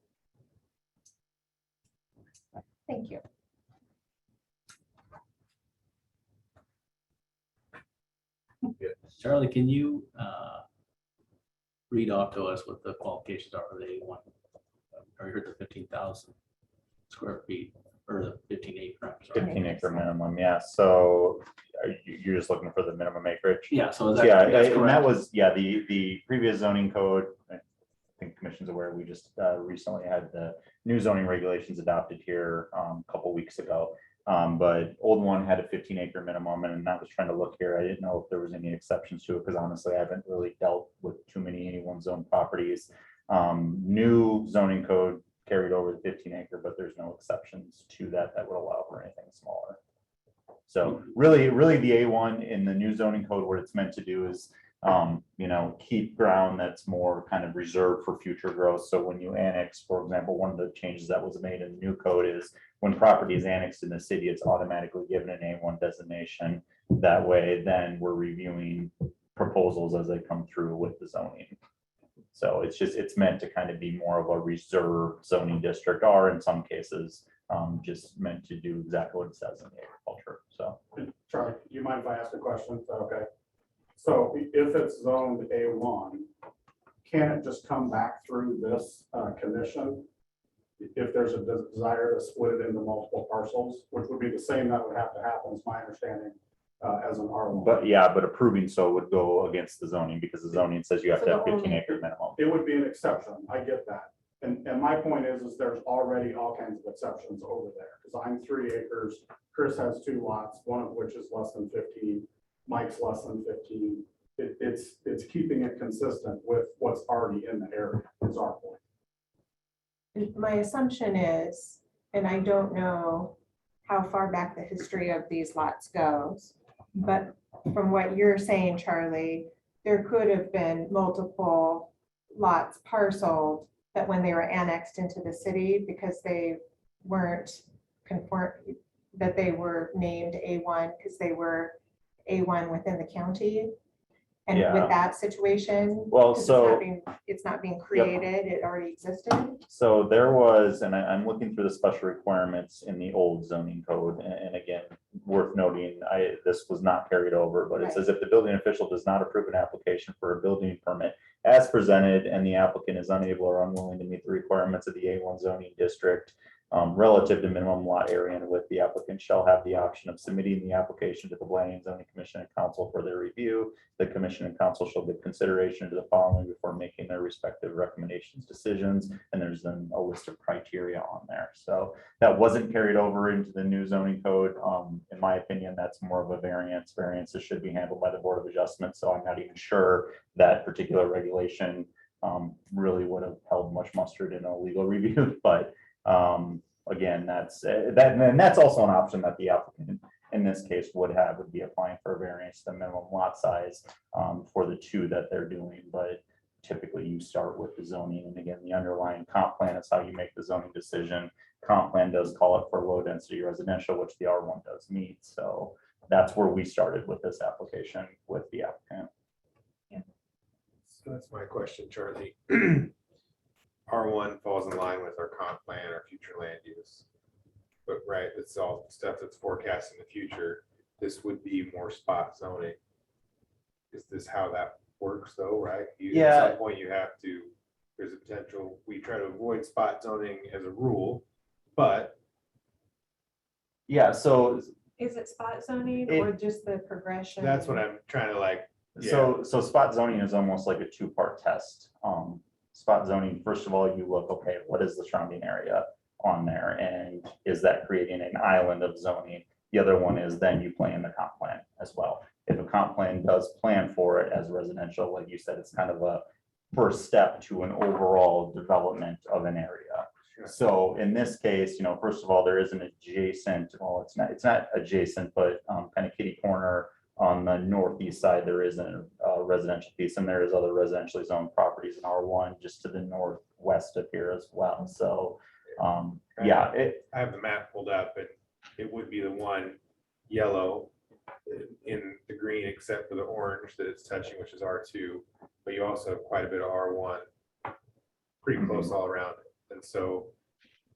Thank you. Charlie, can you read off to us what the qualifications are for the A1? I heard the 15,000 square feet or the 15 acre. 15 acre minimum, yeah. So you're just looking for the minimum acreage? Yeah, so So, yeah, and that was, yeah, the previous zoning code, I think commission's aware, we just recently had the new zoning regulations adopted here a couple weeks ago. But old one had a 15 acre minimum, and I was trying to look here. I didn't know if there was any exceptions to it because honestly, I haven't really dealt with too many A1 zone properties. New zoning code carried over the 15 acre, but there's no exceptions to that would allow for anything smaller. So really the A1 in the new zoning code, what it's meant to do is, keep ground that's more kind of reserved for future growth. So when you annex, for example, one of the changes that was made in the new code is when property is annexed in the city, it's automatically given an A1 designation. That way, then we're reviewing proposals as they come through with the zoning. So it's meant to kind of be more of a reserved zoning district, or in some cases, just meant to do exactly what it says in the agriculture. So, Charlie, do you mind if I ask a question? Is that okay? So if it's zoned A1, can it just come back through this commission if there's a desire to split it into multiple parcels, which would be the same that would have to happen, is my understanding, as an R1? but approving so would go against the zoning because the zoning says you have to have 15 acre minimum. It would be an exception. I get that. And my point is there's already all kinds of exceptions over there because I'm 3 acres. Chris has 2 lots, one of which is less than 15. Mike's less than 15. It's keeping it consistent with what's already in the area is our point. My assumption is, and I don't know how far back the history of these lots goes, but from what you're saying, Charlie, there could have been multiple lots parceled that when they were annexed into the city, because they weren't conform, that they were named A1 because they were A1 within the county. And Yeah. with that situation, Well, 'cause so it's not being created, it already existed. So there was, and I'm looking through the special requirements in the old zoning code, and again, worth noting, this was not carried over, but it Right. says if the building official does not approve an application for a building permit as presented and the applicant is unable or unwilling to meet the requirements of the A1 zoning district, relative to minimum lot area and width, the applicant shall have the option of submitting the application to the Planning and Zoning Commission and Council for their review. The commission and council shall give consideration to the following before making their respective recommendations, decisions, and there's then a list of criteria on there. So that wasn't carried over into the new zoning code. In my opinion, that's more of a variance. Variances should be handled by the Board of Adjustment, so I'm not even sure that particular regulation really would have held much mustard in a legal review, but again, that's and that's also an option that the applicant in this case would be applying for a variance, the minimum lot size for the two that they're doing. But typically you start with the zoning, and again, the underlying comp plan is how you make the zoning decision. Comp plan does call it for low density residential, which the R1 does meet. So that's where we started with this application with the applicant. So that's my question, Charlie. R1 falls in line with our comp plan, our future land use. But right, it's all stuff that's forecast in the future. This would be more spot zoning. Is this how that works though, right? At some point you have to, there's a potential, we try to avoid spot zoning as a rule, but. Yeah, so Is it spot zoning or just the progression? That's what I'm trying to like. So spot zoning is almost like a two-part test. Spot zoning, first of all, you look, okay, what is the surrounding area on there? And is that creating an island of zoning? The other one is then you plan the comp plan as well. If a comp plan does plan for it as residential, like you said, it's kind of a first step to an overall development of an area. Sure. So in this case, first of all, there is an adjacent, well, it's not adjacent, but kind of kitty corner on the northeast side, there is a residential piece, and there is other residentially zoned properties in R1 just to the northwest of here as well. So, yeah. I have the map pulled up, and it would be the one yellow in the green, except for the orange that it's touching, which is R2. But you also have quite a bit of R1, pretty close all around it. And so,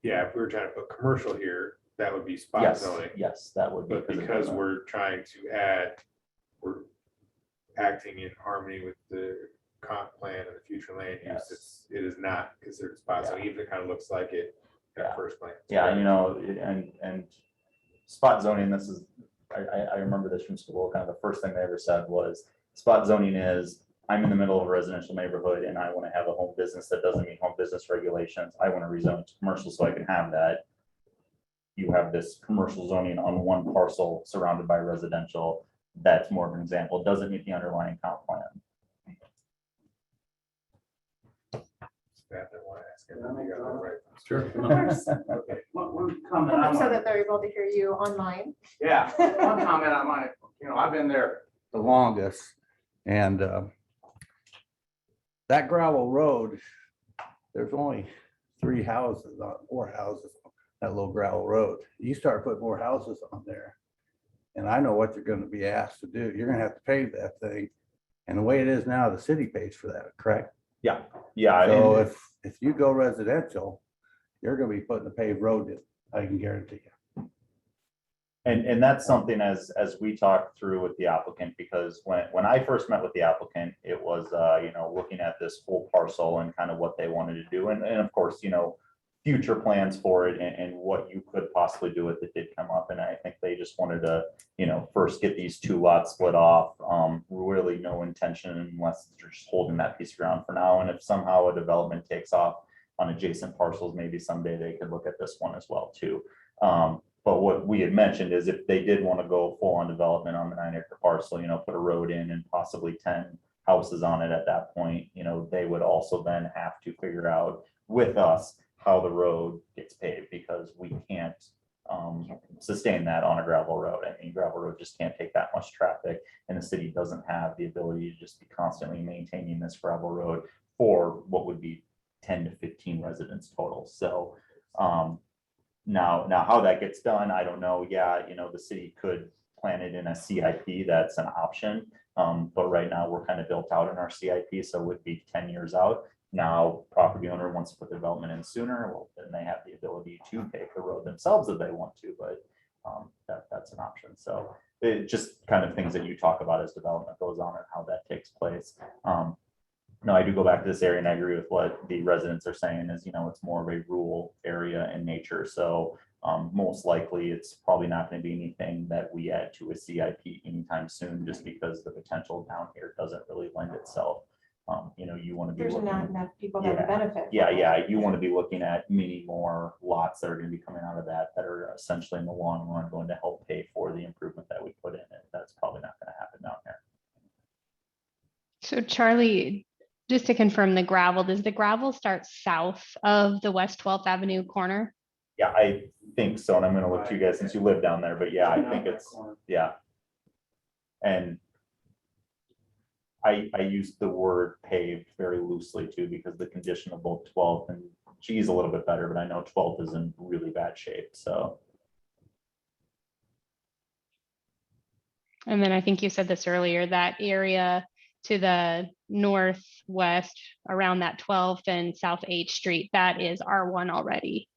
yeah, if we were trying to put commercial here, that would be spot zoning. Yes, that would be. But because we're trying to add, we're acting in harmony with the comp plan and the future land use, it is not considered spot zoning, even if it kind of looks like it at first glance. Yeah, and spot zoning, this is, I remember this from school, kind of the first thing they ever said was, spot zoning is, I'm in the middle of a residential neighborhood and I want to have a home business that doesn't meet home business regulations. I want to rezone it to commercial so I can have that. You have this commercial zoning on one parcel surrounded by residential. That's more of an example. It doesn't meet the underlying comp plan. Sure. Of course. Okay. One comment Come I up so want, that they're able to hear you online. yeah, one comment I might, I've been there the longest, and that gravel road, there's only 4 houses on that little gravel road. You start putting more houses on there, and I know what you're gonna be asked to do. You're gonna have to pave that thing. And the way it is now, the city pays for that, correct? Yeah. So if you go residential, you're gonna be putting a paved road in, I can guarantee you. And that's something as we talked through with the applicant, because when I first met with the applicant, it was, looking at this whole parcel and kind of what they wanted to do. And of course, future plans for it and what you could possibly do with it did come up. And I think they just wanted to, first get these 2 lots split off. Really no intention unless they're just holding that piece of ground for now. And if somehow a development takes off on adjacent parcels, maybe someday they could look at this one as well too. But what we had mentioned is if they did want to go full on development on the 9-acre parcel, put a road in and possibly 10 houses on it at that point, they would also then have to figure out with us how the road gets paved, because we can't sustain that on a gravel road. I mean, gravel road just can't take that much traffic, and the city doesn't have the ability to just be constantly maintaining this gravel road for what would be 10 to 15 residents total. So now how that gets done, I don't know. Yeah, the city could plan it in a CIP, that's an option. But right now we're kind of built out in our CIP, so it would be 10 years out. Now, property owner wants to put the development in sooner, well, then they have the ability to pave the road themselves if they want to, but that's an option. So it just kind of things that you talk about as development goes on and how that takes place. No, I do go back to this area and I agree with what the residents are saying is, it's more of a rural area in nature. So most likely it's probably not going to be anything that we add to a CIP anytime soon, just because the potential down here doesn't really lend itself. You want to be There's looking. not enough people that would benefit. Yeah, from it. yeah, you want to be looking at many more lots that are going to be coming out of that are essentially in the long run going to help pay for the improvement that we put in, and that's probably not going to happen down there. So Charlie, just to confirm the gravel, does the gravel start south of the West 12th Avenue corner? Yeah, I think so, and I'm going to look to you guys since you live down there, but yeah, I think it's, yeah. And I use the word paved very loosely too, because the condition of both 12th and G is a little bit better, but I know 12th is in really bad shape, so. And then I think you said this earlier, that area to the northwest around that 12th and South H Street, that is R1 already.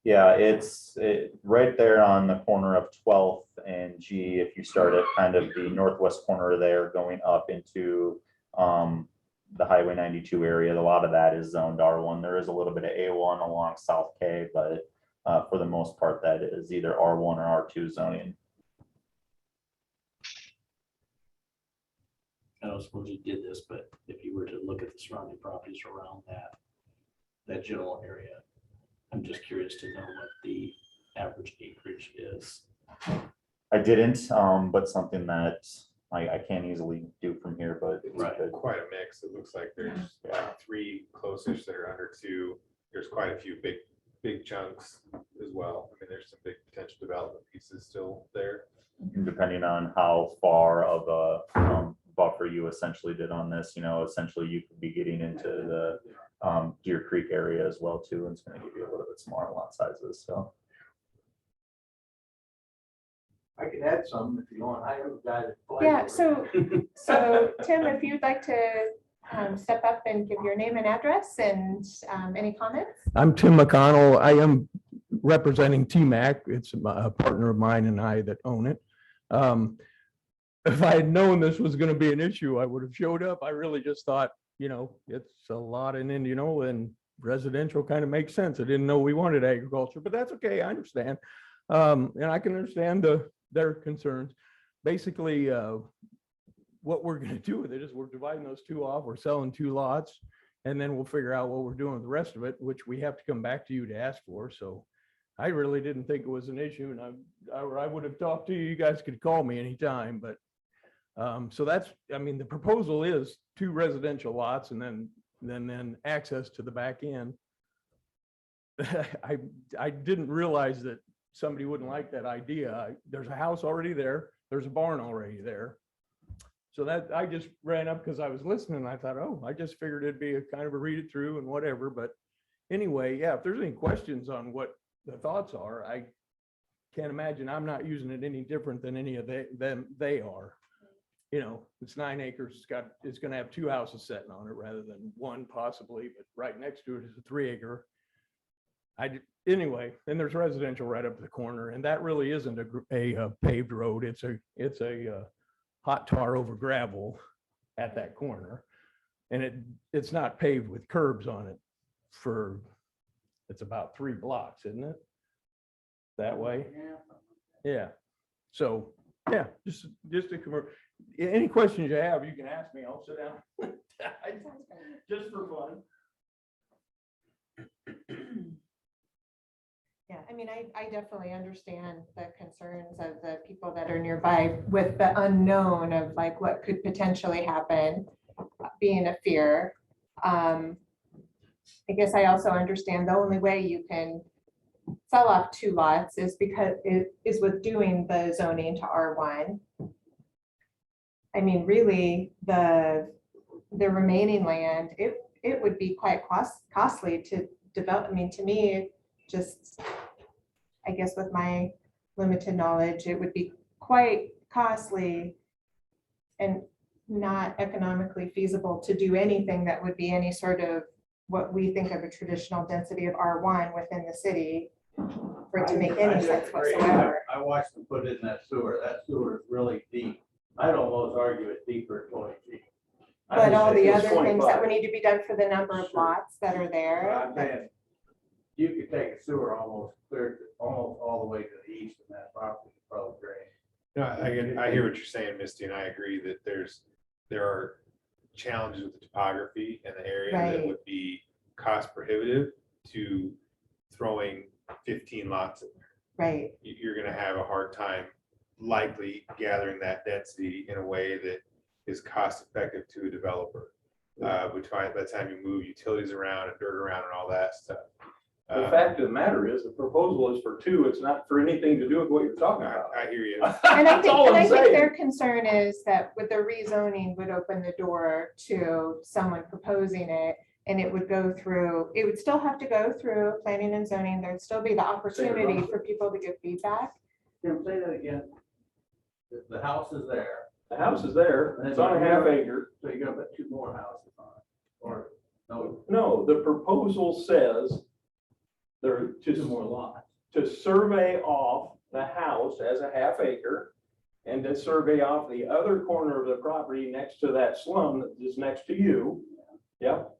Yeah, it's right there on the corner of 12th and G. If you start at kind of the northwest corner there, going up into the Highway 92 area, a lot of that is zoned R1. There is a little bit of A1 along South K, but for the most part, that is either R1 or R2 zoning. I don't suppose you did this, but if you were to look at the surrounding properties around that general area, I'm just curious to know what the average acreage is. I didn't, but something that I can't easily do from here, but it's Quite a mix. It looks like there's 3 closest that are under 2. There's quite a few big chunks as well. I mean, there's some big potential development pieces still there. And depending on how far of a buffer you essentially did on this, essentially you could be getting into the Deer Creek area as well too, and it's going to give you a little bit smaller lot sizes. So I could add some if you want. I have a guy that. Yeah, so Tim, if you'd like to step up and give your name and address and any comments? I'm Tim McConnell. I am representing TeaMc. It's a partner of mine and I that own it. If I had known this was going to be an issue, I would have showed up. I really just thought, it's a lot in Indianola and residential kind of makes sense. I didn't know we wanted agriculture, but that's okay. I understand. And I can understand their concerns. Basically, what we're going to do with it is we're dividing those 2 off. We're selling 2 lots, and then we'll figure out what we're doing with the rest of it, which we have to come back to you to ask for. So I really didn't think it was an issue, and I would have talked to you. You guys could call me anytime, but so that's, the proposal is 2 residential lots and then access to the back end. I didn't realize that somebody wouldn't like that idea. There's a house already there. There's a barn already there. So that I just ran up because I was listening. I thought, oh, I just figured it'd be a kind of a read it through and whatever. But anyway, yeah, if there's any questions on what the thoughts are, I can't imagine I'm not using it any different than any of them they are. It's 9 acres. It's going to have 2 houses sitting on it rather than 1 possibly, but right next to it is a 3 acre. Anyway, and there's residential right up the corner, and that really isn't a paved road. It's a hot tar over gravel at that corner, and it's not paved with curbs on it it's about 3 blocks, isn't it? That way. Yeah. So yeah, just to convert. Any questions you have, you can ask me. I'll sit down. Just for fun. Yeah, I definitely understand the concerns of the people that are nearby with the unknown of like what could potentially happen, being a fear. I guess I also understand the only way you can sell off 2 lots is because it is with doing the zoning to R1. Really, the remaining land, it would be quite costly to develop. To me, just, I guess with my limited knowledge, it would be quite costly and not economically feasible to do anything that would be any sort of what we think of a traditional density of R1 within the city for it to make any sense whatsoever. I watched them put it in that sewer. That sewer is really deep. I'd almost argue it's deeper than 20 feet. But all the it's other things that 25. would need to be done for the number of Sure. lots that are there. I'm saying, you could take a sewer almost clear, almost all the way to the east and that property is probably great. No, I hear what you're saying, Misty, and I agree that there are challenges with the topography in the area that Right. would be cost prohibitive to throwing 15 lots in there. Right, You're gonna have a hard time likely gathering that density in a way that is cost effective to a developer. Which by the time you move utilities around and dirt around and all that stuff. The fact of the matter is, the proposal is for 2. It's not for anything to do with what you're talking about. I hear you. and I That's think, all and I'm I think saying. their concern is that with the rezoning would open the door to someone proposing it. And it would go through, it would still have to go through planning and zoning. There'd still be the opportunity for people to give feedback. Tim, say that again. The house is there. The house is there. It's on a half acre. So you're gonna put 2 more houses on it. Or, no, the proposal says there are 2 more lots. To survey off the house as a half acre and to survey off the other corner of the property next to that slum that is next to you. Yep.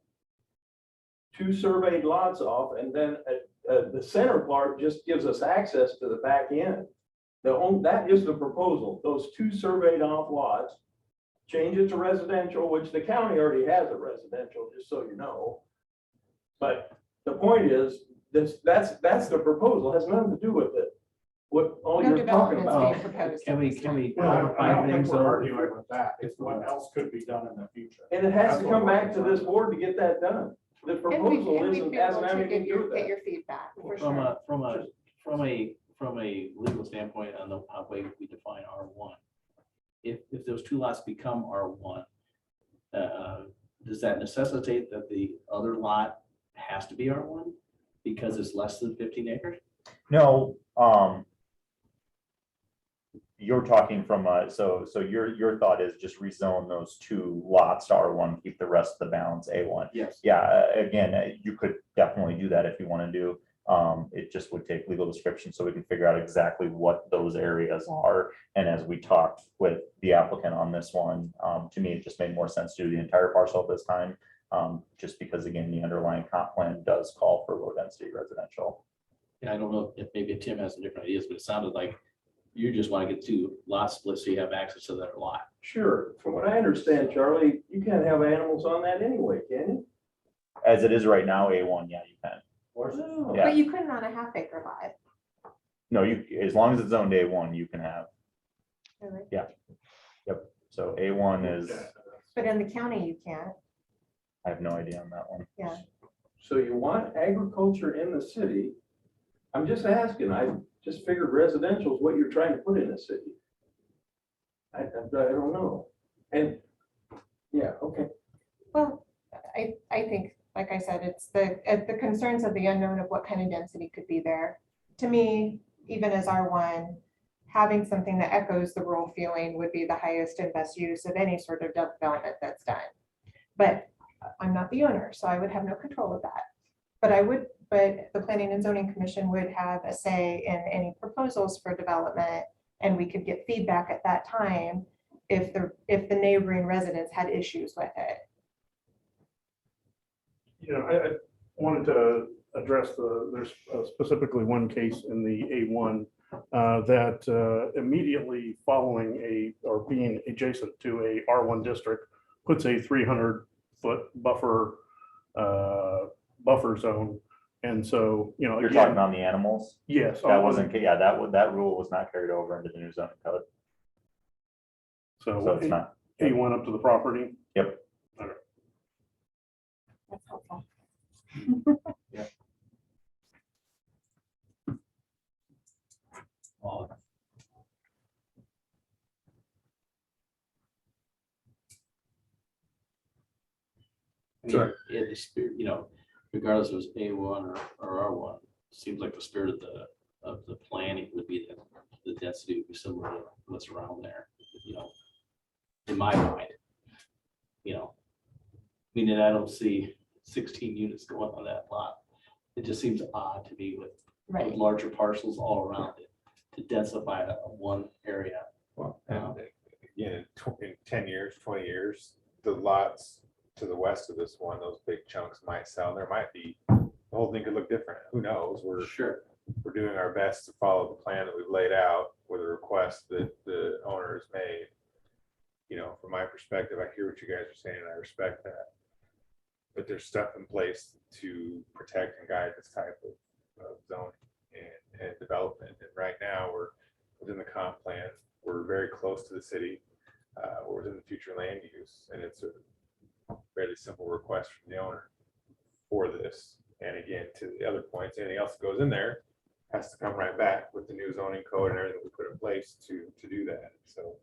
2 surveyed lots off, and then the center part just gives us access to the back end. That is the proposal, those 2 surveyed off lots, change it to residential, which the county already has a residential, just so you know. But the point is, that's the proposal, has nothing to do with it. What all No you're talking development's about. being proposed. Can we Well, I clarify don't think things? we're though? arguing with that. It's what else could be done in the future. And it has That's to what come we're back to this concerned board to get that done. The And proposal we'd isn't, be hasn't able to anything get to do with get that. your feedback, for From sure. a legal standpoint on the way we define R1, if those 2 lots become R1, does that necessitate that the other lot has to be R1 because it's less than 15 acres? No, you're talking from so your thought is just rezone those 2 lots to R1, keep the rest of the balance A1. Yes. Yeah, again, you could definitely do that if you want to do. It just would take legal description so we can figure out exactly what those areas are. And as we talked with the applicant on this one, to me, it just made more sense to do the entire parcel at this time. Just because again, the underlying comp plan does call for low density residential. Yeah, I don't know if maybe Tim has some different ideas, but it sounded like you just want to get 2 lots split so you have access to that lot. Sure, from what I understand, Charlie, you can't have animals on that anyway, can you? As it is right now, A1, yeah, you can. No. Yeah. But you couldn't on a half acre lot. No, as long as it's zoned A1, you can have. Really. Yep. So A1 is, But in the county, you can't. I have no idea on that one. Yeah. So you want agriculture in the city? I'm just asking, I just figured residential is what you're trying to put in the city. I don't know. And, yeah, okay. Well, I think, like I said, it's the concerns of the unknown of what kind of density could be there. To me, even as R1, having something that echoes the rural feeling would be the highest and best use of any sort of development that's done. But I'm not the owner, so I would have no control of that. But the Planning and Zoning Commission would have a say in any proposals for development, and we could get feedback at that time if the neighboring residents had issues with it. You know, I wanted to address there's specifically one case in the A1 that immediately following or being adjacent to a R1 district puts a 300-foot buffer zone. And so, you know, You're again, talking on the animals? yes. That wasn't, yeah, that rule was not carried over into the new zoning code. So So it's not. A1 up to the property. Yep. That's helpful. I mean, the spirit, regardless if it's A1 or R1, seems like the spirit of the planning would be that the density would be similar to what's around there, in my mind. Meaning I don't see 16 units going on that lot. It just seems odd to me with Right. larger parcels all around it to densify one area. Well, and again, in 10 years, 20 years, the lots to the west of this one, those big chunks might sell. There might be, the whole thing could look different. Who knows? We're doing our best to follow the plan that we've laid out with a request that the owner has made. You know, from my perspective, I hear what you guys are saying and I respect that. But there's stuff in place to protect and guide this type of zoning and development. And right now, we're within the comp plan. We're very close to the city. We're within the future land use, and it's a fairly simple request from the owner for this. And again, to the other points, anything else that goes in there has to come right back with the new zoning code and everything we put in place to do that. So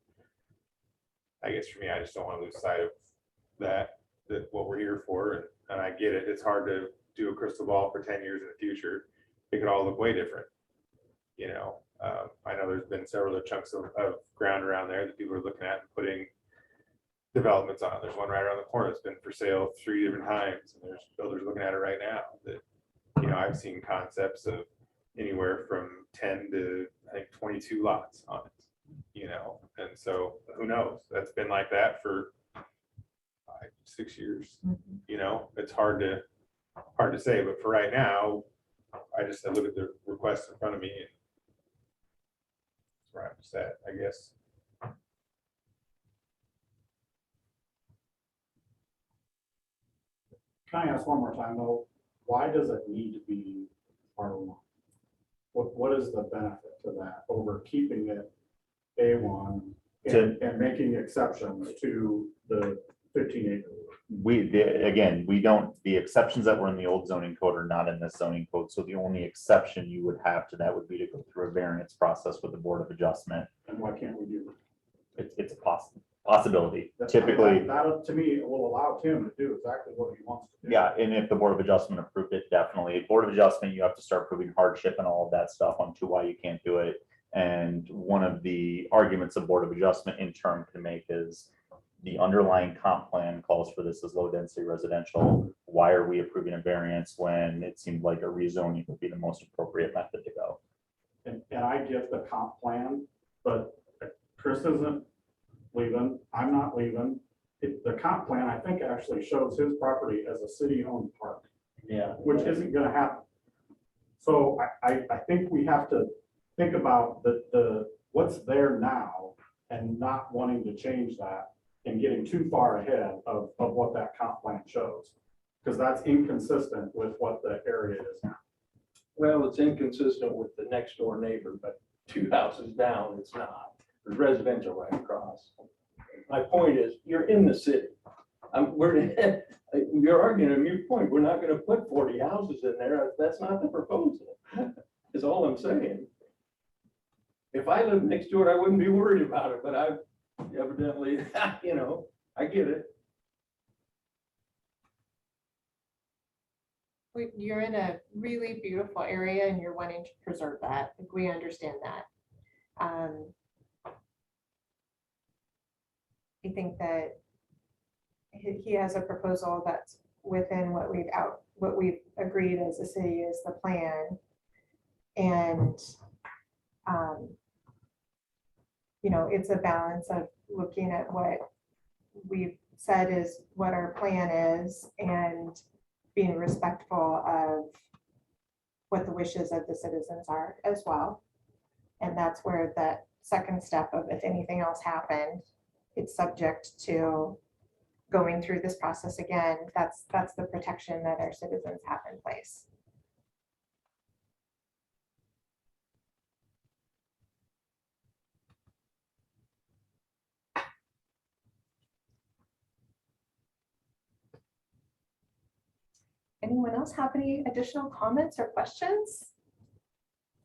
I guess for me, I just don't want to lose sight of that what we're here for. And I get it. It's hard to do a crystal ball for 10 years in the future. It could all look way different. You know, I know there's been several other chunks of ground around there that people are looking at and putting developments on. There's one right around the corner that's been for sale 3 different times, and there's builders looking at it right now that, you know, I've seen concepts of anywhere from 10 to I think 22 lots on it, you know, and so who knows? That's been like that for 5-6 years. You know, it's hard to say, but for right now, I look at the request in front of me and that's where I'm just at, I guess. Can I ask one more time though, why does it need to be R1? What is the benefit to that over keeping it A1 and making exceptions to the 15 acre? The exceptions that were in the old zoning code are not in this zoning code. So the only exception you would have to that would be to go through a variance process with the Board of Adjustment. And why can't we do that? It's a possibility. Typically, that to me will allow Tim to do exactly what he wants to do. yeah, and if the Board of Adjustment approved it, definitely. Board of Adjustment, you have to start proving hardship and all of that stuff onto why you can't do it. And one of the arguments the Board of Adjustment in turn can make is the underlying comp plan calls for this as low density residential. Why are we approving a variance when it seemed like a rezoning would be the most appropriate method to go? And I get the comp plan, but Chris isn't leaving. I'm not leaving. The comp plan, I think, actually shows his property as a city-owned park. Yeah. Which isn't gonna happen. So I think we have to think about the what's there now and not wanting to change that and getting too far ahead of what that comp plan shows. Because that's inconsistent with what the area is now. Well, it's inconsistent with the next door neighbor, but 2 houses down, it's not. There's residential right across. My point is, you're in the city. You're arguing a moot point. We're not gonna put 40 houses in there. That's not the proposal, is all I'm saying. If I lived next door, I wouldn't be worried about it, but I evidently, you know, I get it. You're in a really beautiful area and you're wanting to preserve that. Like, we understand that. I think that he has a proposal that's within what we've agreed as a city is the plan. And you know, it's a balance of looking at what we've said is what our plan is and being respectful of what the wishes of the citizens are as well. And that's where that second step of if anything else happened, it's subject to going through this process again. That's the protection that our citizens have in place. Anyone else have any additional comments or questions?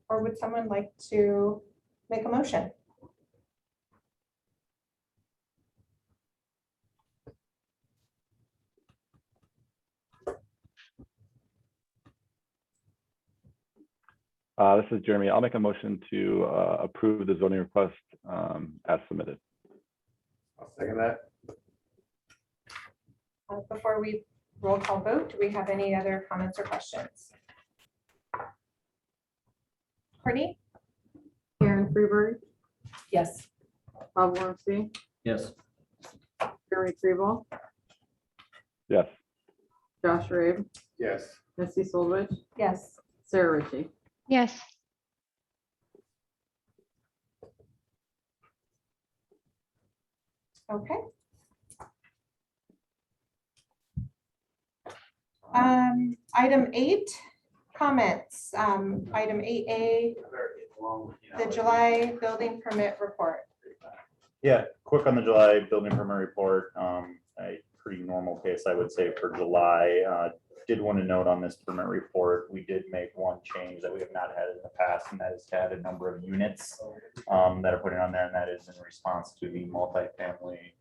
Or would someone like to make a motion? This is Jeremy. I'll make a motion to approve the zoning request as submitted. I'll second that. Before we roll call vote, do we have any other comments or questions? Courtney? Karen Freeberg, Yes. Bob Wamsey, Yes. Jeremy Krebel, Yes. Josh Rabe, Yes. Misty Solowich, Yes. Sarah Ritchie. Yes. Okay. Item 8, comments. Item 8A, the July building permit report. Yeah, quick on the July building permit report. A pretty normal case, I would say, for July. Did want to note on this permit report, we did make one change that we have not had in the past, and that is to add a number of units that are putting on there, and that is in response to the multifamily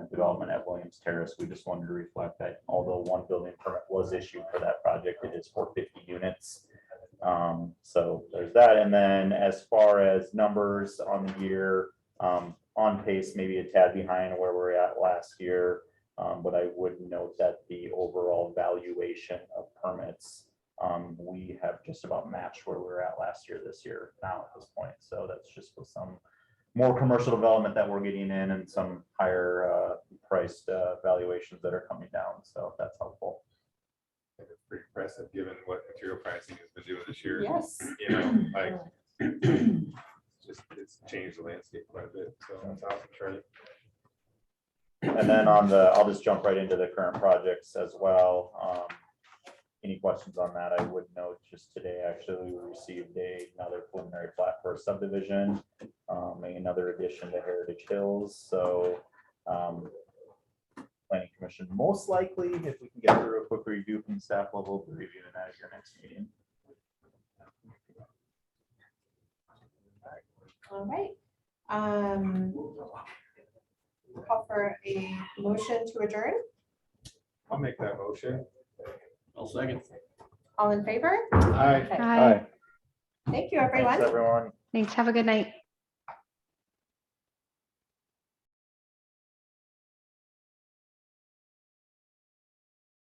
development at Williams Terrace. We just wanted to reflect that although one building permit was issued for that project, it is for 50 units. So there's that. And then as far as numbers on the year, on pace, maybe a tad behind where we're at last year. But I would note that the overall valuation of permits, we have just about matched where we were at last year, this year now at this point. So that's just with some more commercial development that we're getting in and some higher priced valuations that are coming down. So that's helpful. It's pretty impressive given what material pricing has been doing this year. Yes. You know, like, it's changed the landscape quite a bit. So that's awesome, Charlie. And then on the, I'll just jump right into the current projects as well. Any questions on that? I would note just today, actually, we received another preliminary plat for a subdivision, another addition to Heritage Hills. So Planning Commission, most likely, if we can get through a quick review from the staff level, we'll be reviewing that at your next meeting. All right. Call for a motion to adjourn. I'll make that motion. I'll second. All in favor? Aye. Okay. Hi. Thank you, everyone. Thanks, everyone. Thanks. Have a good night.